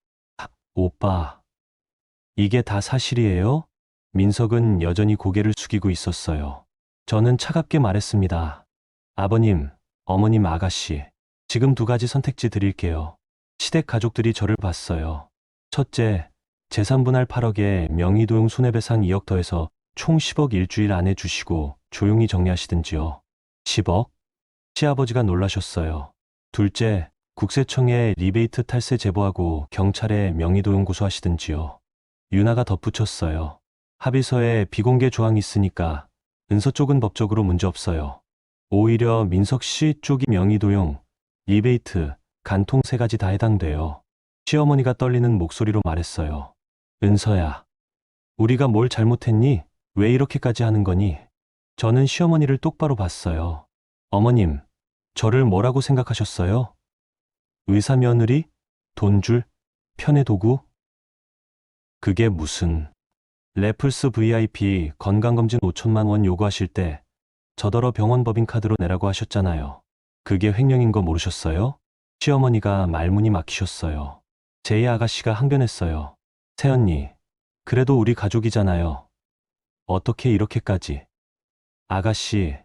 오빠, 이게 다 사실이에요? 민석은 여전히 고개를 숙이고 있었어요. 저는 차갑게 말했습니다. 아버님, 어머님, 아가씨, 지금 두 가지 선택지 드릴게요. 시댁 가족들이 저를 봤어요. 첫째, 재산 분할 8억에 명의도용 손해배상 2억 더해서 총 10억 일주일 안에 주시고 조용히 정리하시든지요. 10억? 시아버지가 놀라셨어요. 둘째, 국세청에 리베이트 탈세 제보하고 경찰에 명의도용 고소하시든지요. 유나가 덧붙였어요. 합의서에 비공개 조항이 있으니까 은서 쪽은 법적으로 문제 없어요. 오히려 민석 씨 쪽이 명의도용, 리베이트, 간통 세 가지 다 해당돼요. 시어머니가 떨리는 목소리로 말했어요. 은서야, 우리가 뭘 잘못했니? 왜 이렇게까지 하는 거니? 저는 시어머니를 똑바로 봤어요. 어머님, 저를 뭐라고 생각하셨어요? 의사 며느리? 돈줄? 편의 도구? 그게 무슨... 레플스 VIP 건강검진 5천만 원 요구하실 때 저더러 병원 법인카드로 내라고 하셨잖아요. 그게 횡령인 거 모르셨어요? 시어머니가 말문이 막히셨어요. 제이 아가씨가 항변했어요. 새언니, 그래도 우리 가족이잖아요. 어떻게 이렇게까지... 아가씨,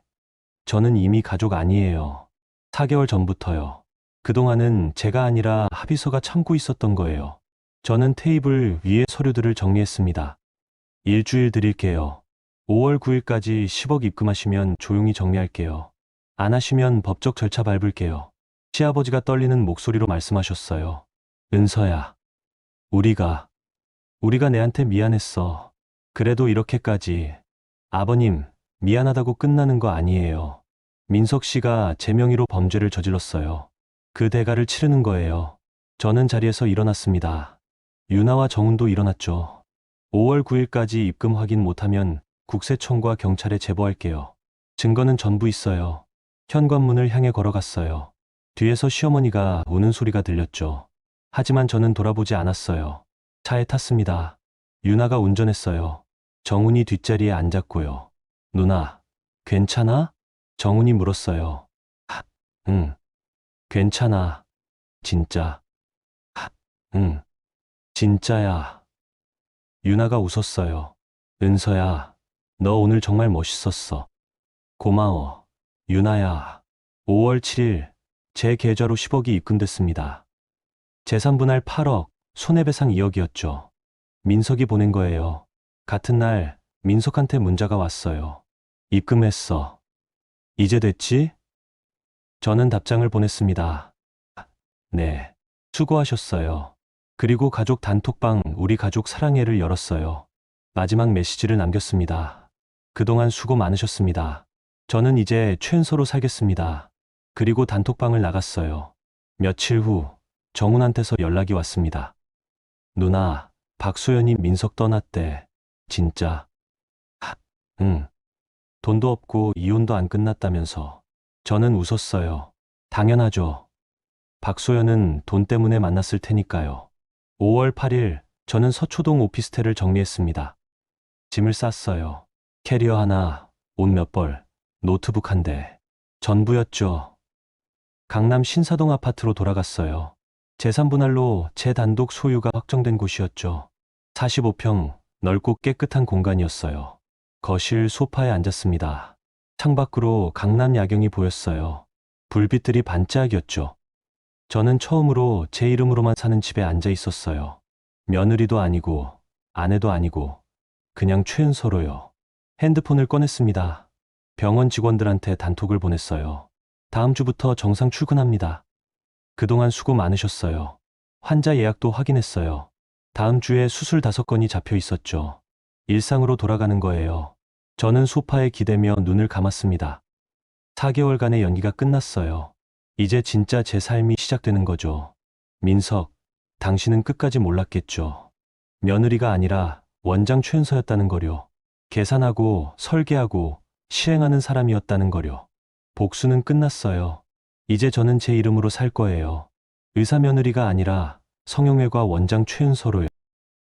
저는 이미 가족 아니에요. 4개월 전부터요. 그동안은 제가 아니라 합의서가 참고 있었던 거예요. 저는 테이블 위에 서류들을 정리했습니다. 일주일 드릴게요. 5월 9일까지 10억 입금하시면 조용히 정리할게요. 안 하시면 법적 절차 밟을게요. 시아버지가 떨리는 목소리로 말씀하셨어요. 은서야, 우리가 내한테 미안했어. 그래도 이렇게까지. 아버님, 미안하다고 끝나는 거 아니에요. 민석 씨가 제 명의로 범죄를 저질렀어요. 그 대가를 치르는 거예요. 저는 자리에서 일어났습니다. 유나와 정훈도 일어났죠. 5월 9일까지 입금 확인 못하면 국세청과 경찰에 제보할게요. 증거는 전부 있어요. 현관문을 향해 걸어갔어요. 뒤에서 시어머니가 우는 소리가 들렸죠. 하지만 저는 돌아보지 않았어요. 차에 탔습니다. 유나가 운전했어요. 정훈이 뒷자리에 앉았고요. 누나, 괜찮아? 정훈이 물었어요. 응, 괜찮아. 진짜. 응, 진짜야. 유나가 웃었어요. 은서야, 너 오늘 정말 멋있었어. 고마워. 유나야. 5월 7일, 제 계좌로 10억이 입금됐습니다. 재산 분할 8억, 손해배상 2억이었죠. 민석이 보낸 거예요. 같은 날, 민석한테 문자가 왔어요. 입금했어. 이제 됐지? 저는 답장을 보냈습니다. 네, 수고하셨어요. 그리고 가족 단톡방 우리 가족 사랑해를 열었어요. 마지막 메시지를 남겼습니다. 그동안 수고 많으셨습니다. 저는 이제 최은서로 살겠습니다. 그리고 단톡방을 나갔어요. 며칠 후 정훈한테서 연락이 왔습니다. 누나, 박소연이 민석 떠났대. 진짜? 응. 돈도 없고 이혼도 안 끝났다면서. 저는 웃었어요. 당연하죠. 박소연은 돈 때문에 만났을 테니까요. 5월 8일 저는 서초동 오피스텔을 정리했습니다. 짐을 쌌어요. 캐리어 하나, 옷 몇 벌, 노트북 한 대. 전부였죠. 강남 신사동 아파트로 돌아갔어요. 재산 분할로 제 단독 소유가 확정된 곳이었죠. 45평, 넓고 깨끗한 공간이었어요. 거실 소파에 앉았습니다. 창밖으로 강남 야경이 보였어요. 불빛들이 반짝였죠. 저는 처음으로 제 이름으로만 사는 집에 앉아 있었어요. 며느리도 아니고 아내도 아니고 그냥 최은서로요. 핸드폰을 꺼냈습니다. 병원 직원들한테 단톡을 보냈어요. 다음 주부터 정상 출근합니다. 그동안 수고 많으셨어요. 환자 예약도 확인했어요. 다음 주에 수술 5건이 잡혀 있었죠. 일상으로 돌아가는 거예요. 저는 소파에 기대며 눈을 감았습니다. 4개월간의 연기가 끝났어요. 이제 진짜 제 삶이 시작되는 거죠. 민석, 당신은 끝까지 몰랐겠죠. 며느리가 아니라 원장 최은서였다는 거요. 계산하고 설계하고 실행하는 사람이었다는 거요. 복수는 끝났어요. 이제 저는 제 이름으로 살 거예요. 의사 며느리가 아니라 성형외과 원장 최은서로요.